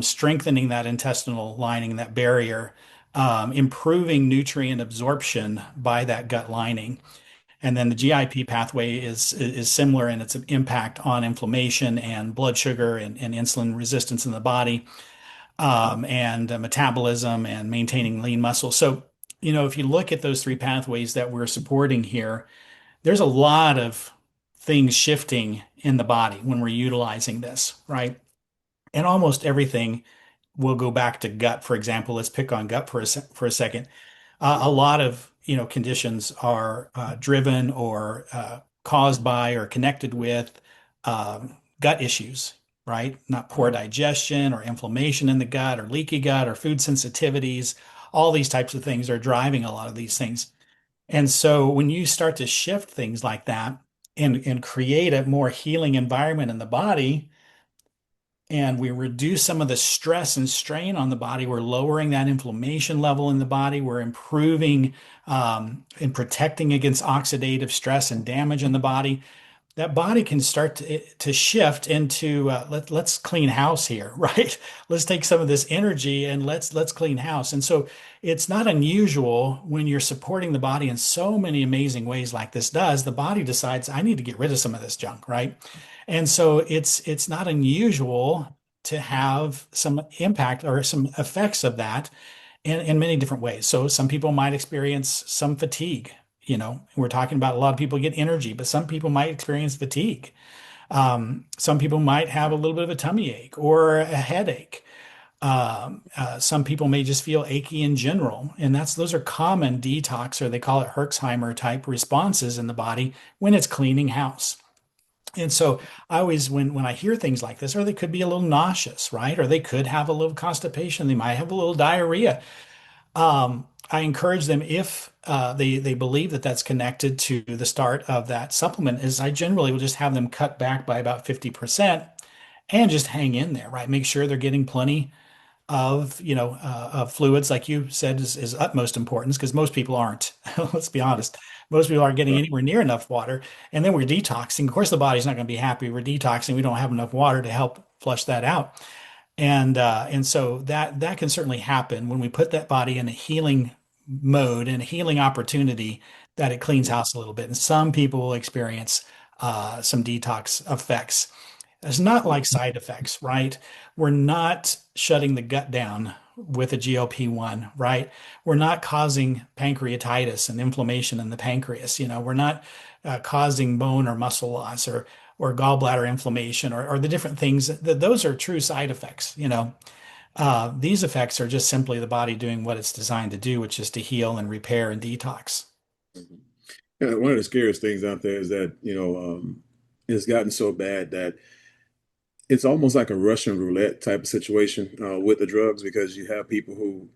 strengthening that intestinal lining, that barrier, improving nutrient absorption by that gut lining. And then the GIP pathway is similar in its impact on inflammation and blood sugar and insulin resistance in the body, and metabolism and maintaining lean muscle. So, if you look at those three pathways that we're supporting here, there's a lot of things shifting in the body when we're utilizing this, right? And almost everything will go back to gut. For example, let's pick on gut for a second. A lot of conditions are driven or caused by or connected with gut issues, right? Not poor digestion or inflammation in the gut or leaky gut or food sensitivities. All these types of things are driving a lot of these things. And so when you start to shift things like that and create a more healing environment in the body, and we reduce some of the stress and strain on the body, we're lowering that inflammation level in the body, we're improving and protecting against oxidative stress and damage in the body. That body can start to shift into let's clean house here, right? Let's take some of this energy and let's clean house. And so it's not unusual when you're supporting the body in so many amazing ways like this does, the body decides I need to get rid of some of this junk, right? And so it's not unusual to have some impact or some effects of that in many different ways. So some people might experience some fatigue. We're talking about a lot of people get energy, but some people might experience fatigue. Some people might have a little bit of a tummy ache or a headache. Some people may just feel achy in general, and those are common detox, or they call it Herxheimer type responses in the body when it's cleaning house. And so I always, when I hear things like this, or they could be a little nauseous, right? Or they could have a little constipation. They might have a little diarrhea. I encourage them, if they believe that that's connected to the start of that supplement, is I generally will just have them cut back by about 50% and just hang in there, right? Make sure they're getting plenty of fluids, like you said, is utmost importance, because most people aren't. Let's be honest. Most people aren't getting anywhere near enough water. And then we're detoxing. Of course, the body's not going to be happy. We're detoxing. We don't have enough water to help flush that out. And so that can certainly happen when we put that body in a healing mode and a healing opportunity, that it cleans house a little bit. And some people will experience some detox effects. It's not like side effects, right? We're not shutting the gut down with a GLP-1, right? We're not causing pancreatitis and inflammation in the pancreas. We're not causing bone or muscle loss or gallbladder inflammation or the different things. Those are true side effects. These effects are just simply the body doing what it's designed to do, which is to heal and repair and detox. Yeah, one of the scariest things out there is that, it's gotten so bad that it's almost like a Russian roulette type of situation with the drugs, because you have people who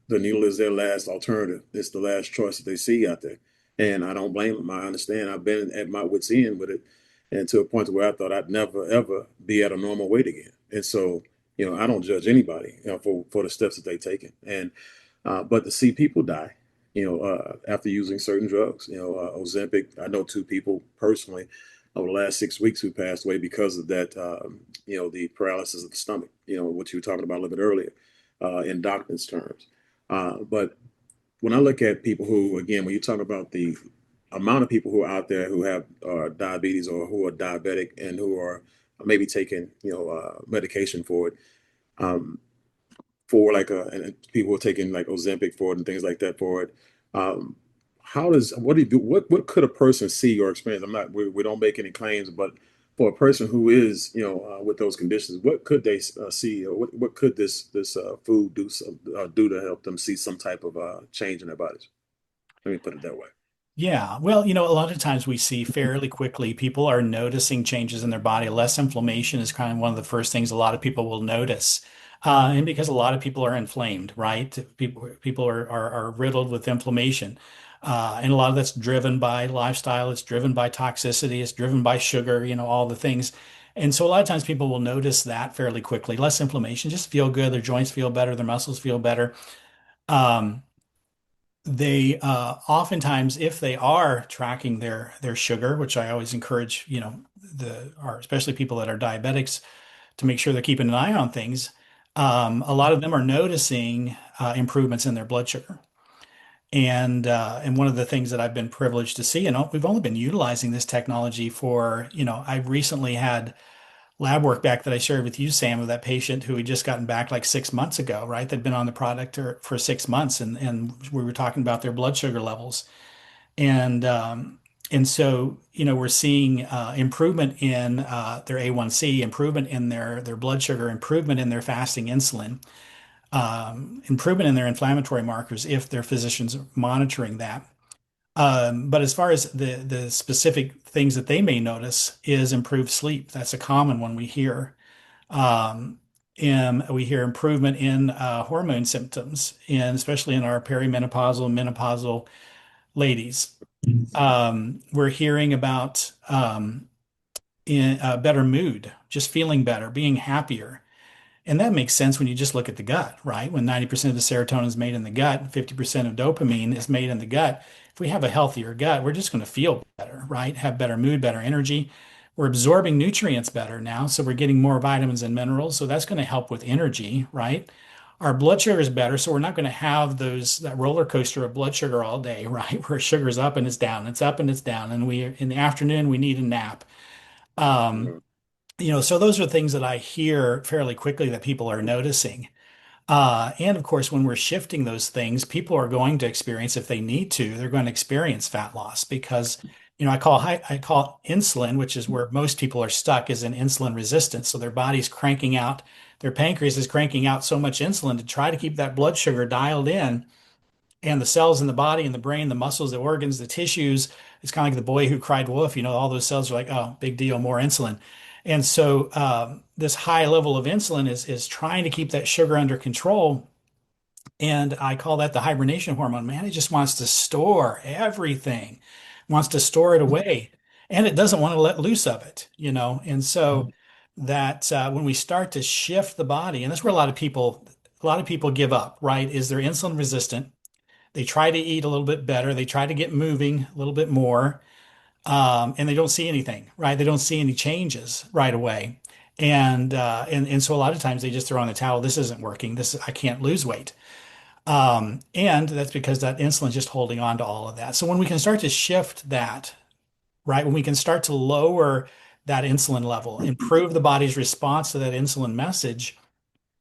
the needle is their last alternative. It's the last choice that they see out there. And I don't blame them. I understand. I've been at my wit's end with it, and to a point where I thought I'd never, ever be at a normal weight again. And so, I don't judge anybody, for the steps that they've taken. And but to see people die, after using certain drugs, Ozempic, I know two people personally over the last 6 weeks who passed away because of that, the paralysis of the stomach, what you were talking about a little bit earlier, in doctor's terms. But when I look at people who, again, when you talk about the amount of people who are out there who have diabetes or who are diabetic and who are maybe taking, medication for it, for like and people who are taking like Ozempic for it and things like that for it. Um, what do you do? What could a person see or experience? We don't make any claims, but for a person who is, with those conditions, what could they see, or what could this food do to help them see some type of change in their bodies? Let me put it that way. Yeah, well, a lot of times we see fairly quickly people are noticing changes in their body. Less inflammation is kind of one of the first things a lot of people will notice. And because a lot of people are inflamed, right? People are riddled with inflammation. And a lot of that's driven by lifestyle, it's driven by toxicity, it's driven by sugar, all the things. And so a lot of times people will notice that fairly quickly. Less inflammation, just feel good, their joints feel better, their muscles feel better. Um, they oftentimes, if they are tracking their sugar, which I always encourage, especially people that are diabetics to make sure they're keeping an eye on things. A lot of them are noticing improvements in their blood sugar. And one of the things that I've been privileged to see, and we've only been utilizing this technology for, I recently had lab work back that I shared with you, Sam, of that patient who had just gotten back like 6 months ago, right? They'd been on the product for 6 months, and we were talking about their blood sugar levels, and so we're seeing improvement in their A1C, improvement in their blood sugar, improvement in their fasting insulin, improvement in their inflammatory markers if their physician's monitoring that. But as far as the specific things that they may notice is improved sleep. That's a common one we hear. Um, and we hear improvement in hormone symptoms, and especially in our perimenopausal and menopausal ladies. We're hearing about in better mood, just feeling better, being happier. And that makes sense when you just look at the gut, right? When 90% of the serotonin is made in the gut, 50% of dopamine is made in the gut. If we have a healthier gut, we're just going to feel better, right? Have better mood, better energy. We're absorbing nutrients better now, so we're getting more vitamins and minerals. So that's going to help with energy, right? Our blood sugar is better, so we're not going to have that roller coaster of blood sugar all day, right? Where sugar's up and it's down, it's up and it's down, and we in the afternoon we need a nap. Um, so those are things that I hear fairly quickly that people are noticing. And of course, when we're shifting those things, people are going to experience, if they need to, they're going to experience fat loss because, I call insulin, which is where most people are stuck, is in insulin resistance. So their body's cranking out, their pancreas is cranking out so much insulin to try to keep that blood sugar dialed in, and the cells in the body and the brain, the muscles, the organs, the tissues. It's kind of like the boy who cried wolf. All those cells are like, oh, big deal, more insulin. And so this high level of insulin is trying to keep that sugar under control. And I call that the hibernation hormone. Man, it just wants to store everything, wants to store it away, and it doesn't want to let loose of it. And so that when we start to shift the body, and that's where a lot of people give up, right? Is they're insulin resistant. They try to eat a little bit better. They try to get moving a little bit more, and they don't see anything, right? They don't see any changes right away, and so a lot of times they just throw on the towel. This isn't working. I can't lose weight, and that's because that insulin is just holding on to all of that. So when we can start to shift that, right? When we can start to lower that insulin level, improve the body's response to that insulin message,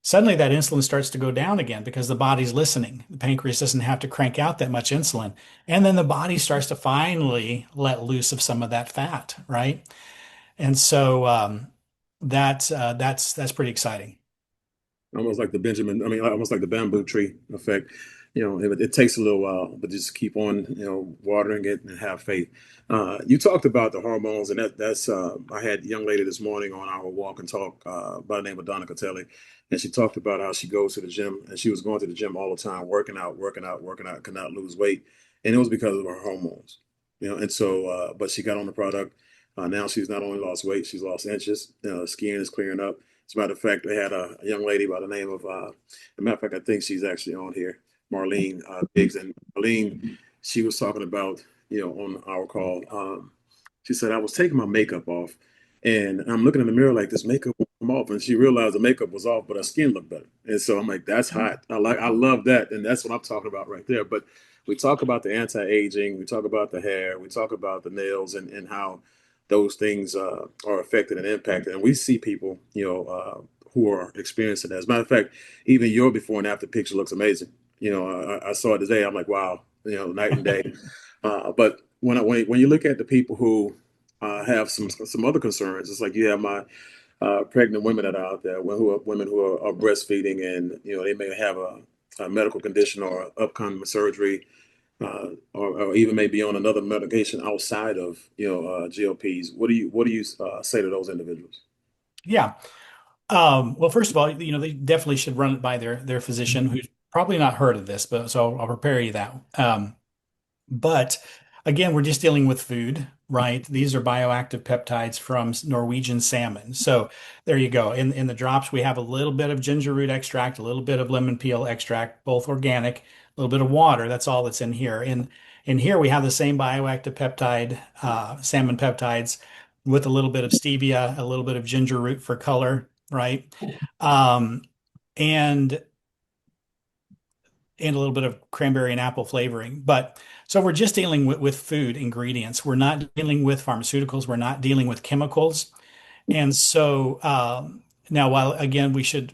suddenly that insulin starts to go down again because the body's listening. The pancreas doesn't have to crank out that much insulin. And then the body starts to finally let loose of some of that fat, right? And so that's pretty exciting. Almost like almost like the bamboo tree effect. It takes a little while, but just keep on, watering it and have faith. You talked about the hormones, and that's I had a young lady this morning on our walk and talk by the name of Donna Catelli, and she talked about how she goes to the gym, and she was going to the gym all the time, working out, working out, working out, could not lose weight, and it was because of her hormones. And so, but she got on the product. Now she's not only lost weight, she's lost inches. Skin is clearing up. As a matter of fact, they had a young lady by the name of, as a matter of fact, I think she's actually on here, Marlene Biggs. And Marlene, she was talking about, on our call, she said, I was taking my makeup off and I'm looking in the mirror like this makeup won't come off. And she realized the makeup was off, but her skin looked better. And so I'm like, that's hot. I love that. And that's what I'm talking about right there. But we talk about the anti-aging, we talk about the hair, we talk about the nails, and how those things are affected and impacted. And we see people, who are experiencing that. As a matter of fact, even your before and after picture looks amazing. I saw it today. I'm like, wow, night and day. But when you look at the people who have some other concerns, it's like you have my pregnant women that are out there, women who are breastfeeding, and they may have a medical condition or upcoming surgery, or even maybe on another medication outside of GLPs. What do you say to those individuals? Yeah. Well, first of all, they definitely should run it by their physician, who's probably not heard of this, but so I'll prepare you that. But again, we're just dealing with food, right? These are bioactive peptides from Norwegian salmon. So there you go. In the drops, we have a little bit of ginger root extract, a little bit of lemon peel extract, both organic, a little bit of water. That's all that's in here. In here, we have the same bioactive peptide, salmon peptides, with a little bit of stevia, a little bit of ginger root for color, right? Um, and and a little bit of cranberry and apple flavoring. But so we're just dealing with food ingredients. We're not dealing with pharmaceuticals. We're not dealing with chemicals. And so now, while again we should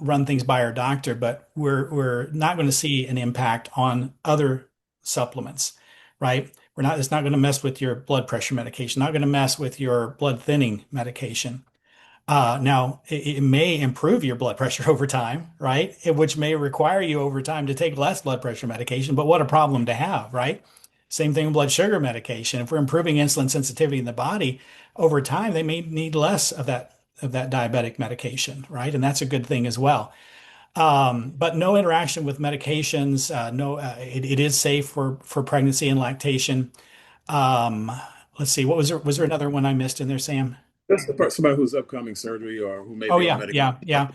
run things by our doctor, but we're not going to see an impact on other supplements, right? We're not. It's not going to mess with your blood pressure medication. Not going to mess with your blood thinning medication. Now, it may improve your blood pressure over time, right? Which may require you over time to take less blood pressure medication, but what a problem to have, right? Same thing with blood sugar medication. If we're improving insulin sensitivity in the body, over time they may need less of that diabetic medication, right? And that's a good thing as well. But no interaction with medications. No, it is safe for pregnancy and lactation. Um, let's see, what was there? Was there another one I missed in there, Sam? That's the part, somebody who's upcoming surgery or who may Oh be on yeah, medication. yeah,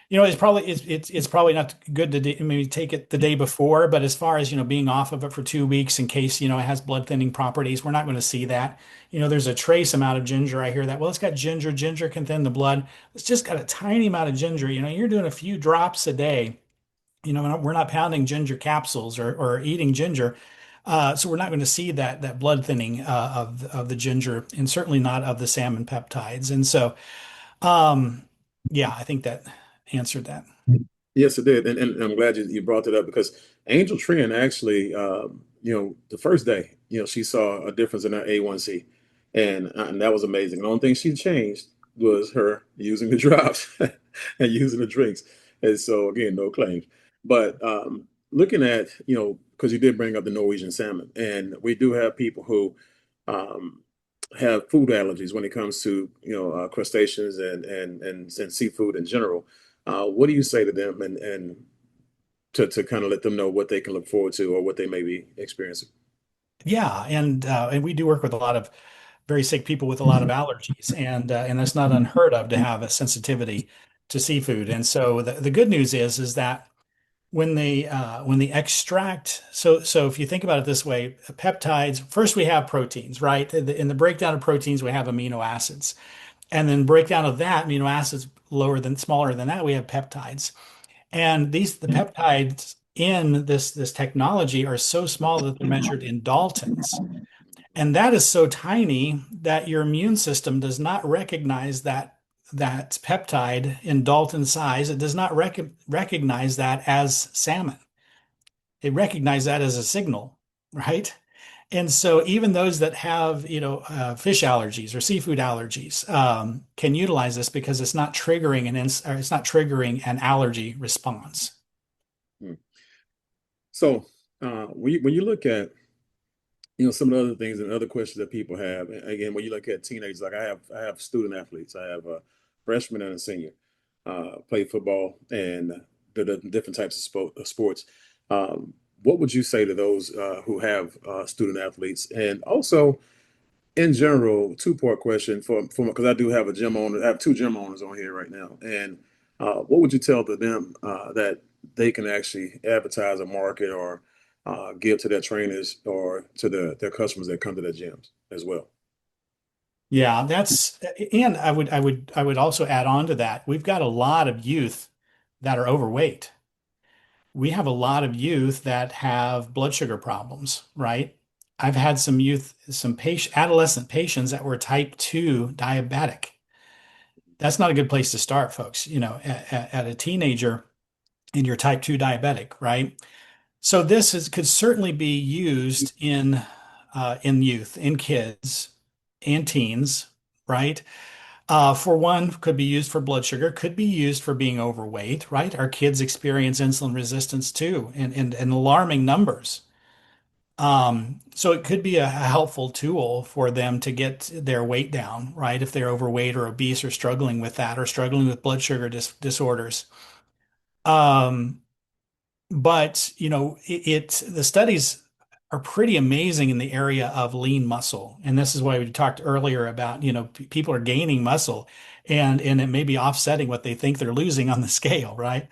yeah. It's probably not good to maybe take it the day before, but as far as being off of it for 2 weeks in case it has blood thinning properties, we're not going to see that. There's a trace amount of ginger. I hear that. Well, it's got ginger. Ginger can thin the blood. It's just got a tiny amount of ginger. You're doing a few drops a day. We're not pounding ginger capsules or eating ginger. So we're not going to see that blood thinning of the ginger, and certainly not of the salmon peptides. And so um, yeah, I think that answered that. Yes, it did, and I'm glad you brought that up because Angel Trina actually, the first day, she saw a difference in her A1C, and that was amazing. The only thing she changed was her using the drops and using the drinks, and so again, no claims. But looking at because you did bring up the Norwegian salmon, and we do have people who um, have food allergies when it comes to crustaceans and seafood in general. What do you say to them and to kind of let them know what they can look forward to or what they may be experiencing? Yeah, and we do work with a lot of very sick people with a lot of allergies, and that's not unheard of to have a sensitivity to seafood. And so the good news is that when they extract, so if you think about it this way, peptides, first we have proteins, right? In the breakdown of proteins, we have amino acids. And then breakdown of that, amino acids smaller than that, we have peptides. And the peptides in this technology are so small that they're measured in Daltons. And that is so tiny that your immune system does not recognize that peptide in Dalton size. It does not recognize that as salmon. It recognizes that as a signal, right? And so even those that have, fish allergies or seafood allergies can utilize this because it's not triggering it's not triggering an allergy response. Hmm. So when you look at some of the other things and other questions that people have, and again, when you look at teenagers, like I have student athletes, I have a freshman and a senior, play football and the different types of sports. What would you say to those who have student athletes, and also in general, two-part question for because I do have a gym owner. I have two gym owners on here right now, and what would you tell to them that they can actually advertise or market or give to their trainers or to their customers that come to their gyms as well? Yeah, and I would also add on to that. We've got a lot of youth that are overweight. We have a lot of youth that have blood sugar problems, right? I've had adolescent patients that were type 2 diabetic. That's not a good place to start, folks. At a teenager and you're type 2 diabetic, right? So could certainly be used in youth, in kids and teens, right? For one, could be used for blood sugar, could be used for being overweight, right? Our kids experience insulin resistance too, in alarming numbers. So it could be a helpful tool for them to get their weight down, right? If they're overweight or obese or struggling with that or struggling with blood sugar disorders. Um, but the studies are pretty amazing in the area of lean muscle. And this is why we talked earlier about, people are gaining muscle and it may be offsetting what they think they're losing on the scale, right?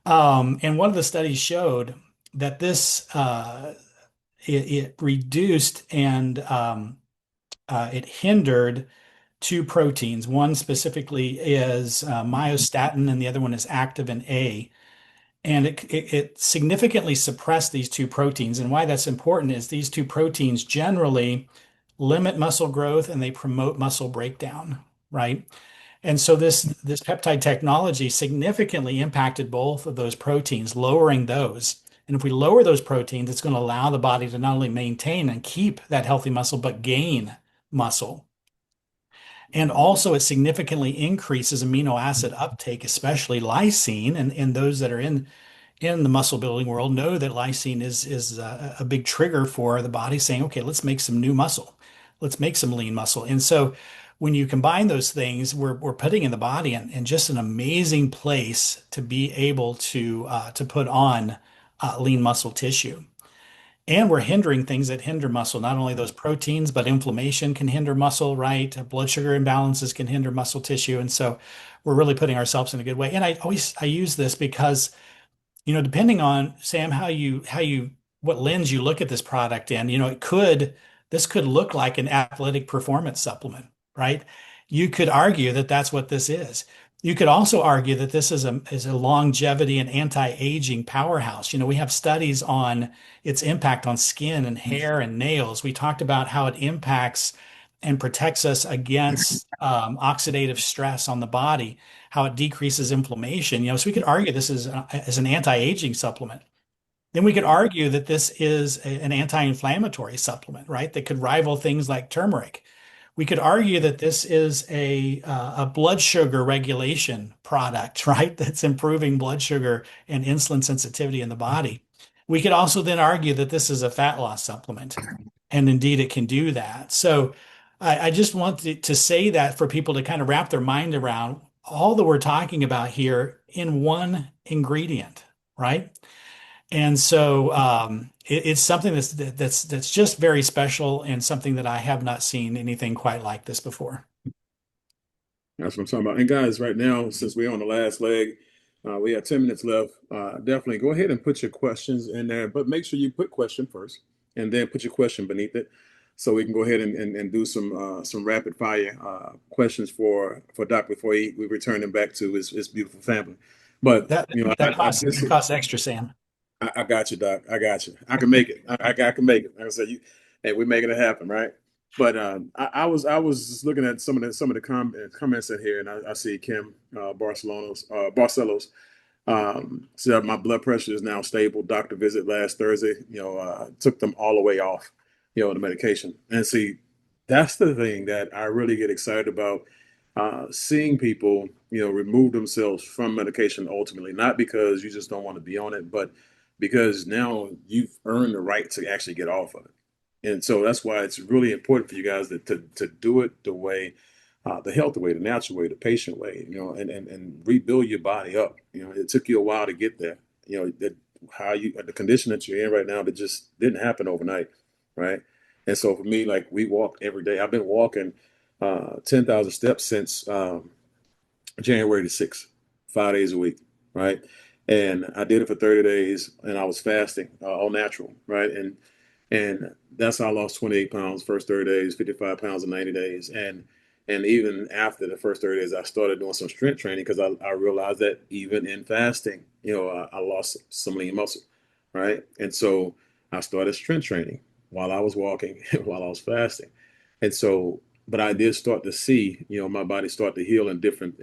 And one of the studies showed that it reduced and it hindered two proteins. One specifically is myostatin, and the other one is activin A. And it significantly suppressed these two proteins. And why that's important is these two proteins generally limit muscle growth and they promote muscle breakdown, right? And so this peptide technology significantly impacted both of those proteins, lowering those. And if we lower those proteins, it's going to allow the body to not only maintain and keep that healthy muscle, but gain muscle. And also, it significantly increases amino acid uptake, especially lysine. And those that are in the muscle building world know that lysine is a big trigger for the body saying, okay, let's make some new muscle. Let's make some lean muscle. And so when you combine those things, we're putting in the body in just an amazing place to be able to put on lean muscle tissue. And we're hindering things that hinder muscle, not only those proteins, but inflammation can hinder muscle, right? Blood sugar imbalances can hinder muscle tissue. And so we're really putting ourselves in a good way. And I use this because, depending on, Sam, what lens you look at this product in, this could look like an athletic performance supplement, right? You could argue that that's what this is. You could also argue that this is a longevity and anti-aging powerhouse. We have studies on its impact on skin and hair and nails. We talked about how it impacts and protects us against oxidative stress on the body, how it decreases inflammation. So we could argue this is as an anti-aging supplement. Then we could argue that this is an anti-inflammatory supplement, right? That could rival things like turmeric. We could argue that this is a blood sugar regulation product, right? That's improving blood sugar and insulin sensitivity in the body. We could also then argue that this is a fat loss supplement, and indeed it can do that. So I just want to say that for people to kind of wrap their mind around all that we're talking about here in one ingredient, right? And so it's something that's just very special and something that I have not seen anything quite like this before. That's what I'm talking about. And guys, right now, since we're on the last leg, we have 10 minutes left. Definitely go ahead and put your questions in there, but make sure you put question first and then put your question beneath it. So we can go ahead and do some rapid fire questions for Doc before we return him back to his beautiful family. But That costs extra, Sam. I got you, Doc. I got you. I can make it. I can make it. Like I said, hey, we're making it happen, right? But I was just looking at some of the comments in here, and I see Kim Barcelos. So my blood pressure is now stable. Doctor visit last Thursday. Took them all the way off, the medication. And see, that's the thing that I really get excited about. Seeing people, remove themselves from medication ultimately, not because you just don't want to be on it, but because now you've earned the right to actually get off of it. And so that's why it's really important for you guys to do it the way, the healthy way, the natural way, the patient way, and rebuild your body up. It took you a while to get there. The condition that you're in right now, that just didn't happen overnight, right? And so for me, like, we walk every day. I've been walking 10,000 steps since January the 6th, 5 days a week, right? And I did it for 30 days, and I was fasting, all natural, right? And that's how I lost 28 pounds first 30 days, 55 pounds in 90 days. And even after the first 30 days, I started doing some strength training because I realized that even in fasting, I lost some lean muscle, right? And so I started strength training while I was walking, while I was fasting. And so, but I did start to see, my body start to heal in different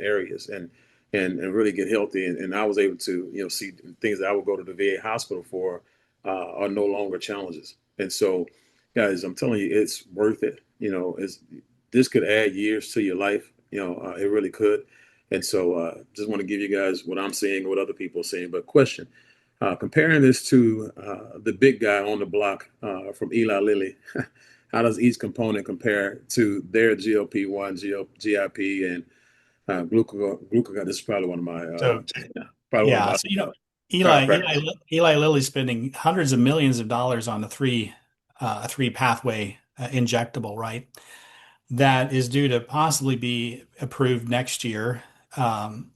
areas and really get healthy. And I was able to, see things that I would go to the VA hospital for are no longer challenges. And so, guys, I'm telling you, it's worth it. This could add years to your life. It really could. And so, just want to give you guys what I'm seeing, what other people are saying. But question, comparing this to the big guy on the block from Eli Lilly, how does each component compare to their GLP-1, GIP, and glucagon? This is probably one of my So probably one of yeah, my so Eli, chiropractors. Eli Lilly's spending hundreds of millions of dollars on the three pathway injectable, right? That is due to possibly be approved next year. Um,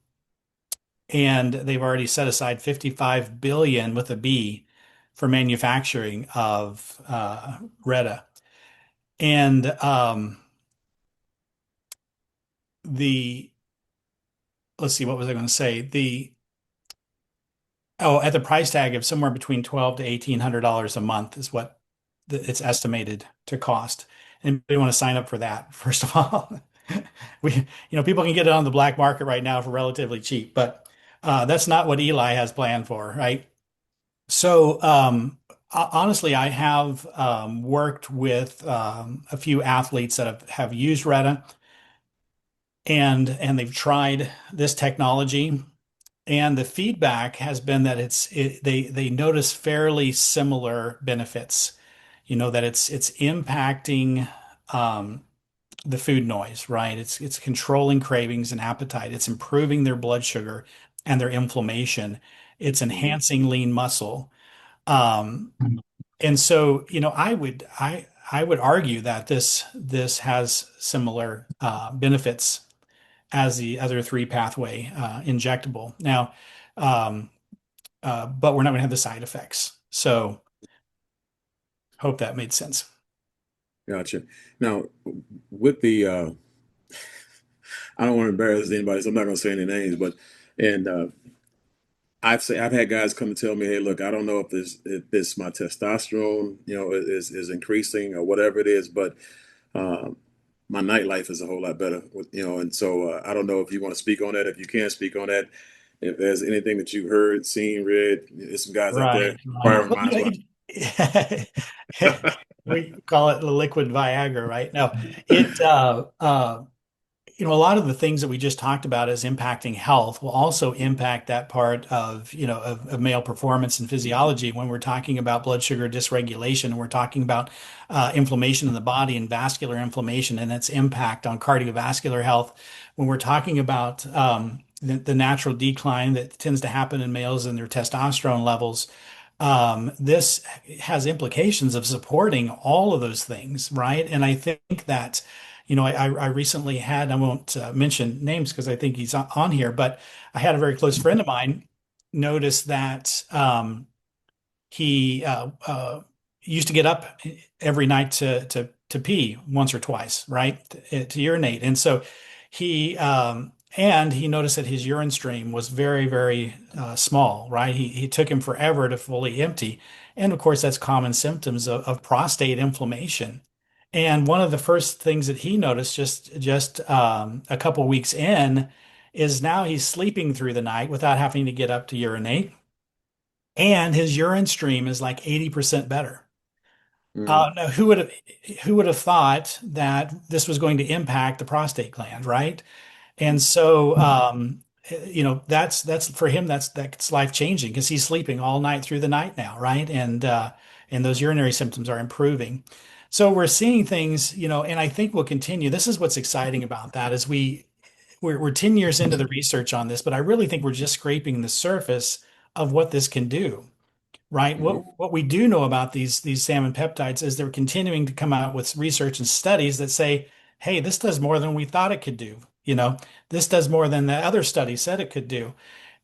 and they've already set aside 55 billion with a B for manufacturing of Retta. And the let's see, what was I going to say? At the price tag of somewhere between 12 to $1,800 a month is what it's estimated to cost. Anybody want to sign up for that? First of all, people can get it on the black market right now for relatively cheap, but that's not what Eli has planned for, right? So, honestly, I have worked with a few athletes that have used Retta, and they've tried this technology, and the feedback has been that they notice fairly similar benefits. That it's impacting the food noise, right? It's controlling cravings and appetite. It's improving their blood sugar and their inflammation. It's enhancing lean muscle. Um, and so, I would argue that this has similar benefits as the other three pathway injectable. Now, um, but we're not going to have the side effects. So, hope that made sense. Gotcha. Now, with the I don't want to embarrass anybody, so I'm not going to say any names, but and I've had guys come and tell me, hey, look, I don't know if this my testosterone, is increasing or whatever it is, but um, my nightlife is a whole lot better and so I don't know if you want to speak on that. If you can't speak on that, if there's anything that you've heard, seen, read, there's some guys out there. Right, right. Fire Well, might as well. we call it the liquid Viagra, right? No, it a lot of the things that we just talked about as impacting health will also impact that part of male performance and physiology when we're talking about blood sugar dysregulation, and we're talking about inflammation in the body and vascular inflammation and its impact on cardiovascular health. When we're talking about the natural decline that tends to happen in males and their testosterone levels, this has implications of supporting all of those things, right? And I think that, I recently had, I won't mention names because I think he's on here, but I had a very close friend of mine notice that he used to get up every night to pee once or twice, right? To urinate. And so he noticed that his urine stream was very, very small, right? He took him forever to fully empty. And of course, that's common symptoms of prostate inflammation. And one of the first things that he noticed just a couple weeks in is now he's sleeping through the night without having to get up to urinate, and his urine stream is like 80% better. Now, who would have thought that this was going to impact the prostate gland, right? And so, that's for him, that's life changing because he's sleeping all night through the night now, right? And those urinary symptoms are improving. So we're seeing things, and I think we'll continue. This is what's exciting about that is we're 10 years into the research on this, but I really think we're just scraping the surface of what this can do. Right. What we do know about these salmon peptides is they're continuing to come out with research and studies that say, hey, this does more than we thought it could do. This does more than the other study said it could do.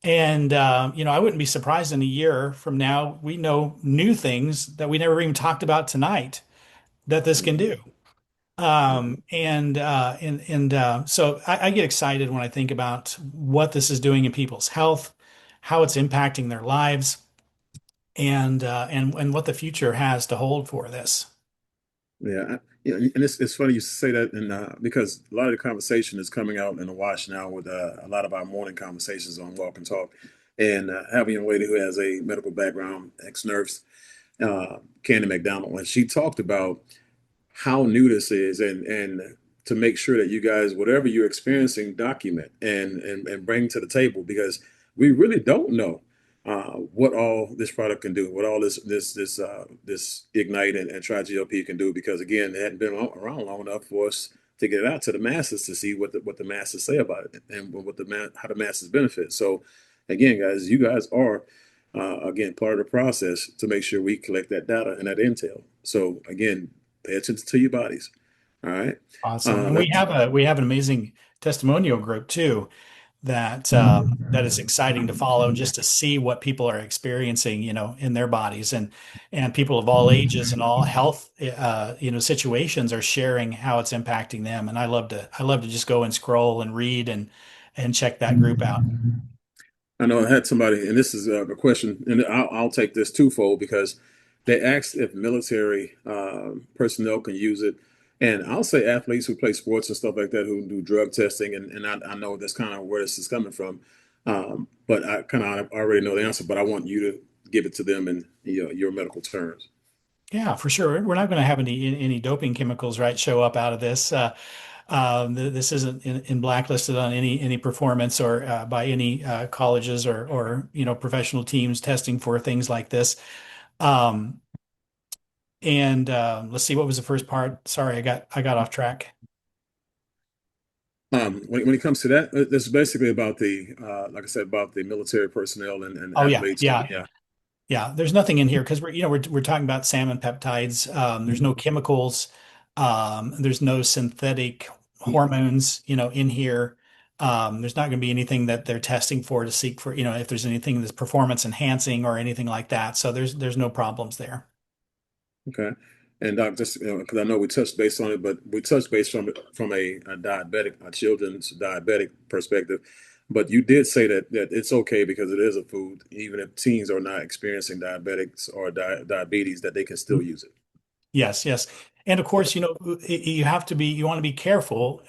And I wouldn't be surprised in a year from now, we know new things that we never even talked about tonight that this can do. So I get excited when I think about what this is doing in people's health, how it's impacting their lives, and what the future has to hold for this. Yeah, and it's funny you say that, and because a lot of the conversation is coming out in the wash now with a lot of our morning conversations on Walk and Talk, and having a lady who has a medical background, ex-nurse, Candy McDonald, and she talked about how new this is, and to make sure that you guys, whatever you're experiencing, document and bring to the table, because we really don't know what all this product can do, what all this Ignite and Try GLP can do, because again, it hadn't been around long enough for us to get it out to the masses to see what the masses say about it and how the masses benefit. So again, guys, you guys are again, part of the process to make sure we collect that data and that intel. So again, pay attention to your bodies. All right. Awesome. And Let we have an amazing testimonial group too that that is exciting to follow just to see what people are experiencing, in their bodies and people of all ages and all health situations are sharing how it's impacting them. And I love to just go and scroll and read and check that group out. I know I had somebody, and this is a question, and I'll take this twofold because they asked if military personnel can use it. And I'll say athletes who play sports and stuff like that who do drug testing, and I know that's kind of where this is coming from. But I kind of already know the answer, but I want you to give it to them in your medical terms. Yeah, for sure. We're not going to have any doping chemicals, right, show up out of this. This isn't blacklisted on any performance or by any colleges or professional teams testing for things like this. Um, and let's see, what was the first part? Sorry, I got off track. When it comes to that, this is basically about like I said, about the military personnel and Oh yeah, athletes. yeah. Yeah. Yeah, there's nothing in here because we're talking about salmon peptides. There's no chemicals. There's no synthetic hormones, in here. There's not going to be anything that they're testing for to seek for, if there's anything that's performance enhancing or anything like that. So there's no problems there. Okay. And Doc, just because I know we touched base on it, but we touched base from a diabetic, a children's diabetic perspective. But you did say that it's okay because it is a food, even if teens are not experiencing diabetics or diabetes, that they can still use it. Yes, yes. And of course, you want to be careful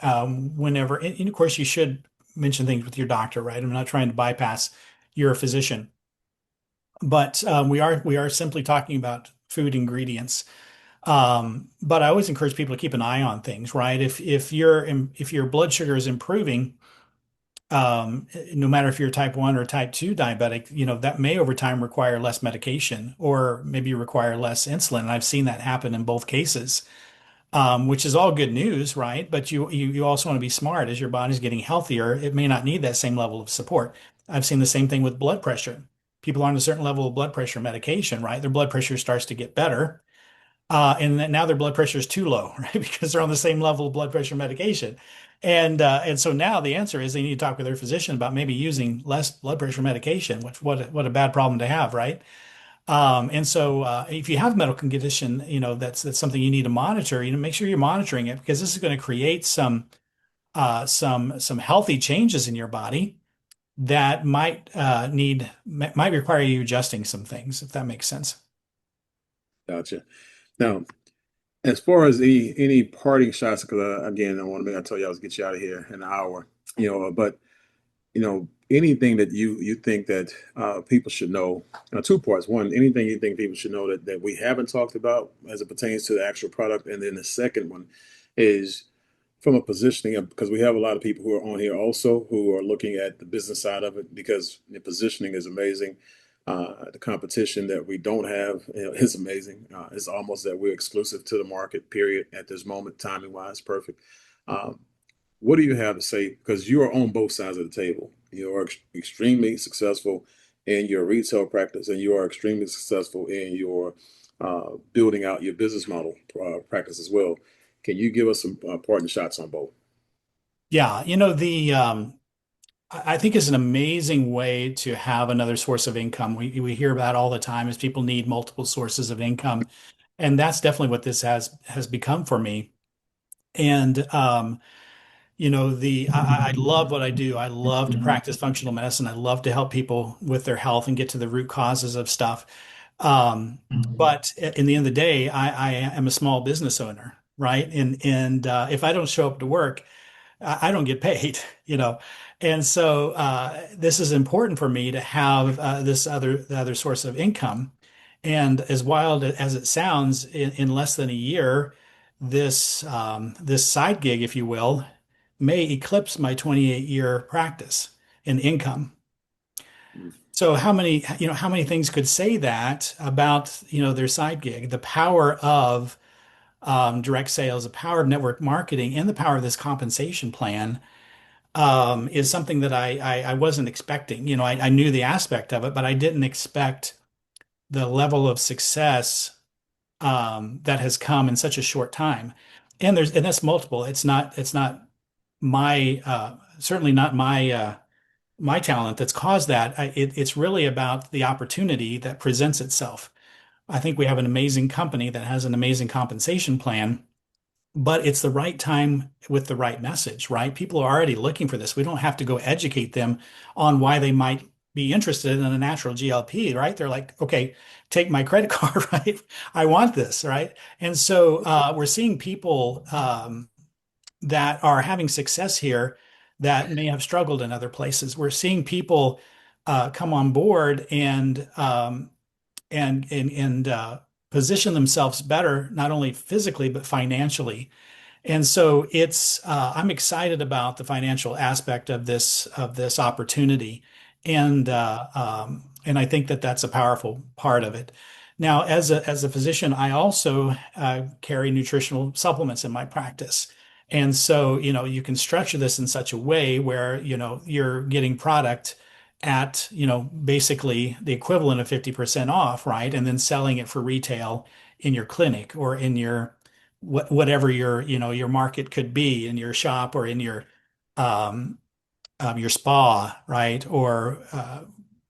whenever, and of course, you should mention things with your doctor, right? I'm not trying to bypass your physician, but we are simply talking about food ingredients. But I always encourage people to keep an eye on things, right? If your blood sugar is improving, no matter if you're type 1 or type 2 diabetic, that may over time require less medication or maybe require less insulin. And I've seen that happen in both cases, which is all good news, right? But you also want to be smart as your body's getting healthier. It may not need that same level of support. I've seen the same thing with blood pressure. People on a certain level of blood pressure medication, right? Their blood pressure starts to get better. And then now their blood pressure is too low, right? Because they're on the same level of blood pressure medication. And so now the answer is they need to talk with their physician about maybe using less blood pressure medication, which what a bad problem to have, right? And so if you have a medical condition, that's something you need to monitor, make sure you're monitoring it because this is going to create some healthy changes in your body that might require you adjusting some things, if that makes sense. Gotcha. Now, as far as any parting shots, because again, I told you I was get you out of here in an hour, but anything that you think that people should know. Two parts. One, anything you think people should know that we haven't talked about as it pertains to the actual product, and then the second one is from a positioning of, because we have a lot of people who are on here also who are looking at the business side of it because the positioning is amazing. The competition that we don't have is amazing. It's almost that we're exclusive to the market, period, at this moment, timing wise, perfect. Um, what do you have to say? Because you are on both sides of the table. You are extremely successful in your retail practice, and you are extremely successful in your building out your business model practice as well. Can you give us some parting shots on both? Yeah, I think it's an amazing way to have another source of income. We hear about all the time is people need multiple sources of income, and that's definitely what this has become for me. And I love what I do. I love to practice functional medicine. I love to help people with their health and get to the root causes of stuff. But in the end of the day, I am a small business owner, right? And if I don't show up to work, I don't get paid, And so this is important for me to have the other source of income. And as wild as it sounds, in less than a year, this side gig, if you will, may eclipse my 28-year practice in income. So how many things could say that about, their side gig, the power of direct sales, the power of network marketing, and the power of this compensation plan is something that I wasn't expecting. You know, I knew the aspect of it, but I didn't expect the level of success that has come in such a short time. And that's multiple. It's not my certainly not my talent that's caused that. It's really about the opportunity that presents itself. I think we have an amazing company that has an amazing compensation plan, but it's the right time with the right message, right? People are already looking for this. We don't have to go educate them on why they might be interested in a natural GLP, right? They're like, okay, take my credit card, right? I want this, right? And so we're seeing people that are having success here that may have struggled in other places. We're seeing people come on board and position themselves better, not only physically but financially. And so it's I'm excited about the financial aspect of this opportunity, and I think that that's a powerful part of it. Now, as a physician, I also carry nutritional supplements in my practice. And so, you know, you can structure this in such a way where, you know, you're getting product at, you know, basically the equivalent of 50% off, right? And then selling it for retail in your clinic or in your whatever your, you know, your market could be in your shop or in your spa, right? Or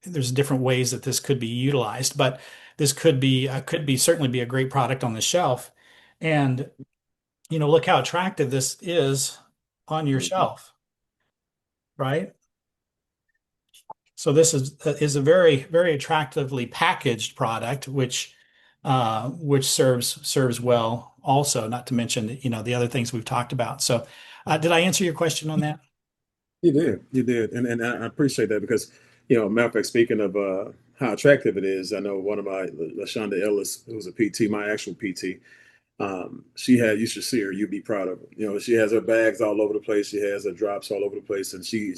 there's different ways that this could be utilized, but this could be certainly be a great product on the shelf. And you know, look how attractive this is on your shelf, right? So this is a very attractively packaged product, which serves well also, not to mention, you know, the other things we've talked about. So did I answer your question on that? You did, and I appreciate that because, you know, matter of fact, speaking of how attractive it is, I know one of my Lashonda Ellis, who's a PT, my actual PT. She had, you should see her, you'd be proud of her. You know, she has her bags all over the place. She has her drops all over the place, and she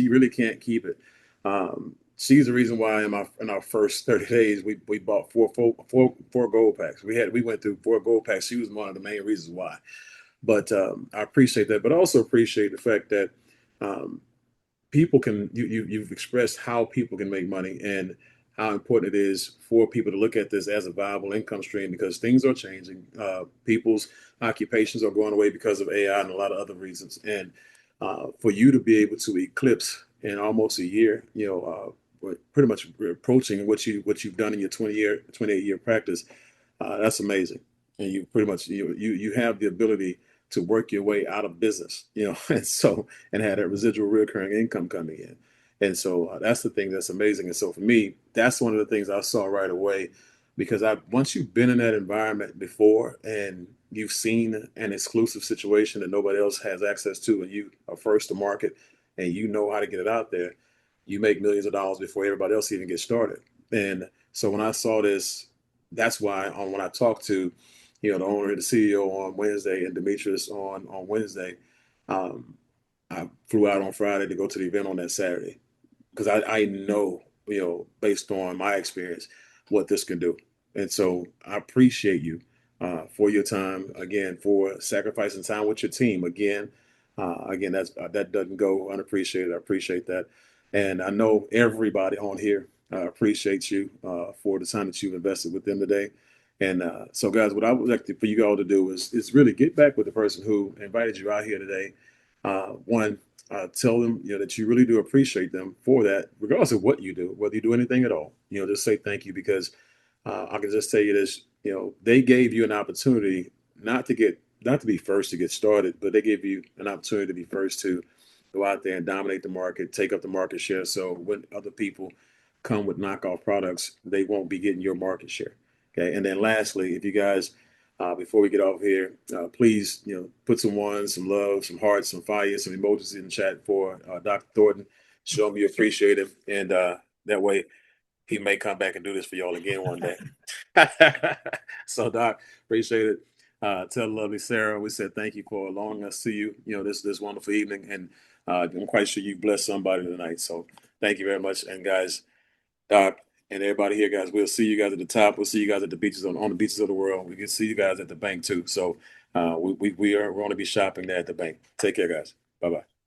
really can't keep it. She's the reason why in our first 30 days we bought four gold packs. We went through 4 gold packs. She was one of the main reasons why. But I appreciate that, but also appreciate the fact that um, people can you've expressed how people can make money and how important it is for people to look at this as a viable income stream because things are changing. People's occupations are going away because of AI and a lot of other reasons. And for you to be able to eclipse in almost a year, you know, pretty much approaching what you've done in your 28-year practice, that's amazing. And you pretty much you have the ability to work your way out of business, you know, and had that residual recurring income coming in. And so that's the thing that's amazing. And so for me, that's one of the things I saw right away because once you've been in that environment before and you've seen an exclusive situation that nobody else has access to and you are first to market and you know how to get it out there, you make millions of dollars before everybody else even gets started. And so when I saw this, that's why when I talked to, you know, the owner and the CEO on Wednesday and Demetrius on Wednesday, um, I flew out on Friday to go to the event on that Saturday because I know, you know, based on my experience, what this can do. And so I appreciate you for your time again, for sacrificing time with your team again. That doesn't go unappreciated. I appreciate that, and I know everybody on here appreciates you for the time that you've invested with them today. And so, guys, what I would like for you all to do is really get back with the person who invited you out here today. One, tell them, you know, that you really do appreciate them for that, regardless of what you do, whether you do anything at all. You know, just say thank you because I can just tell you this. You know, they gave you an opportunity not to be first to get started, but they gave you an opportunity to be first to go out there and dominate the market, take up the market share. So when other people come with knockoff products, they won't be getting your market share. Okay. And then lastly, if you guys, before we get off here, please, you know, put some ones, some love, some hearts, some fire, some emojis in the chat for Dr. Thornton. Show him you appreciate him. And that way he may come back and do this for y'all again one day. So, Doc, appreciate it. Tell lovely Sarah we said thank you for allowing us to you, you know, this wonderful evening. And I'm quite sure you blessed somebody tonight. So thank you very much. And guys, Doc, and everybody here, guys, we'll see you guys at the top. We'll see you guys at the beaches on the beaches of the world. We can see you guys at the bank too. So we're going to be shopping there at the bank. Take care, guys. Bye bye.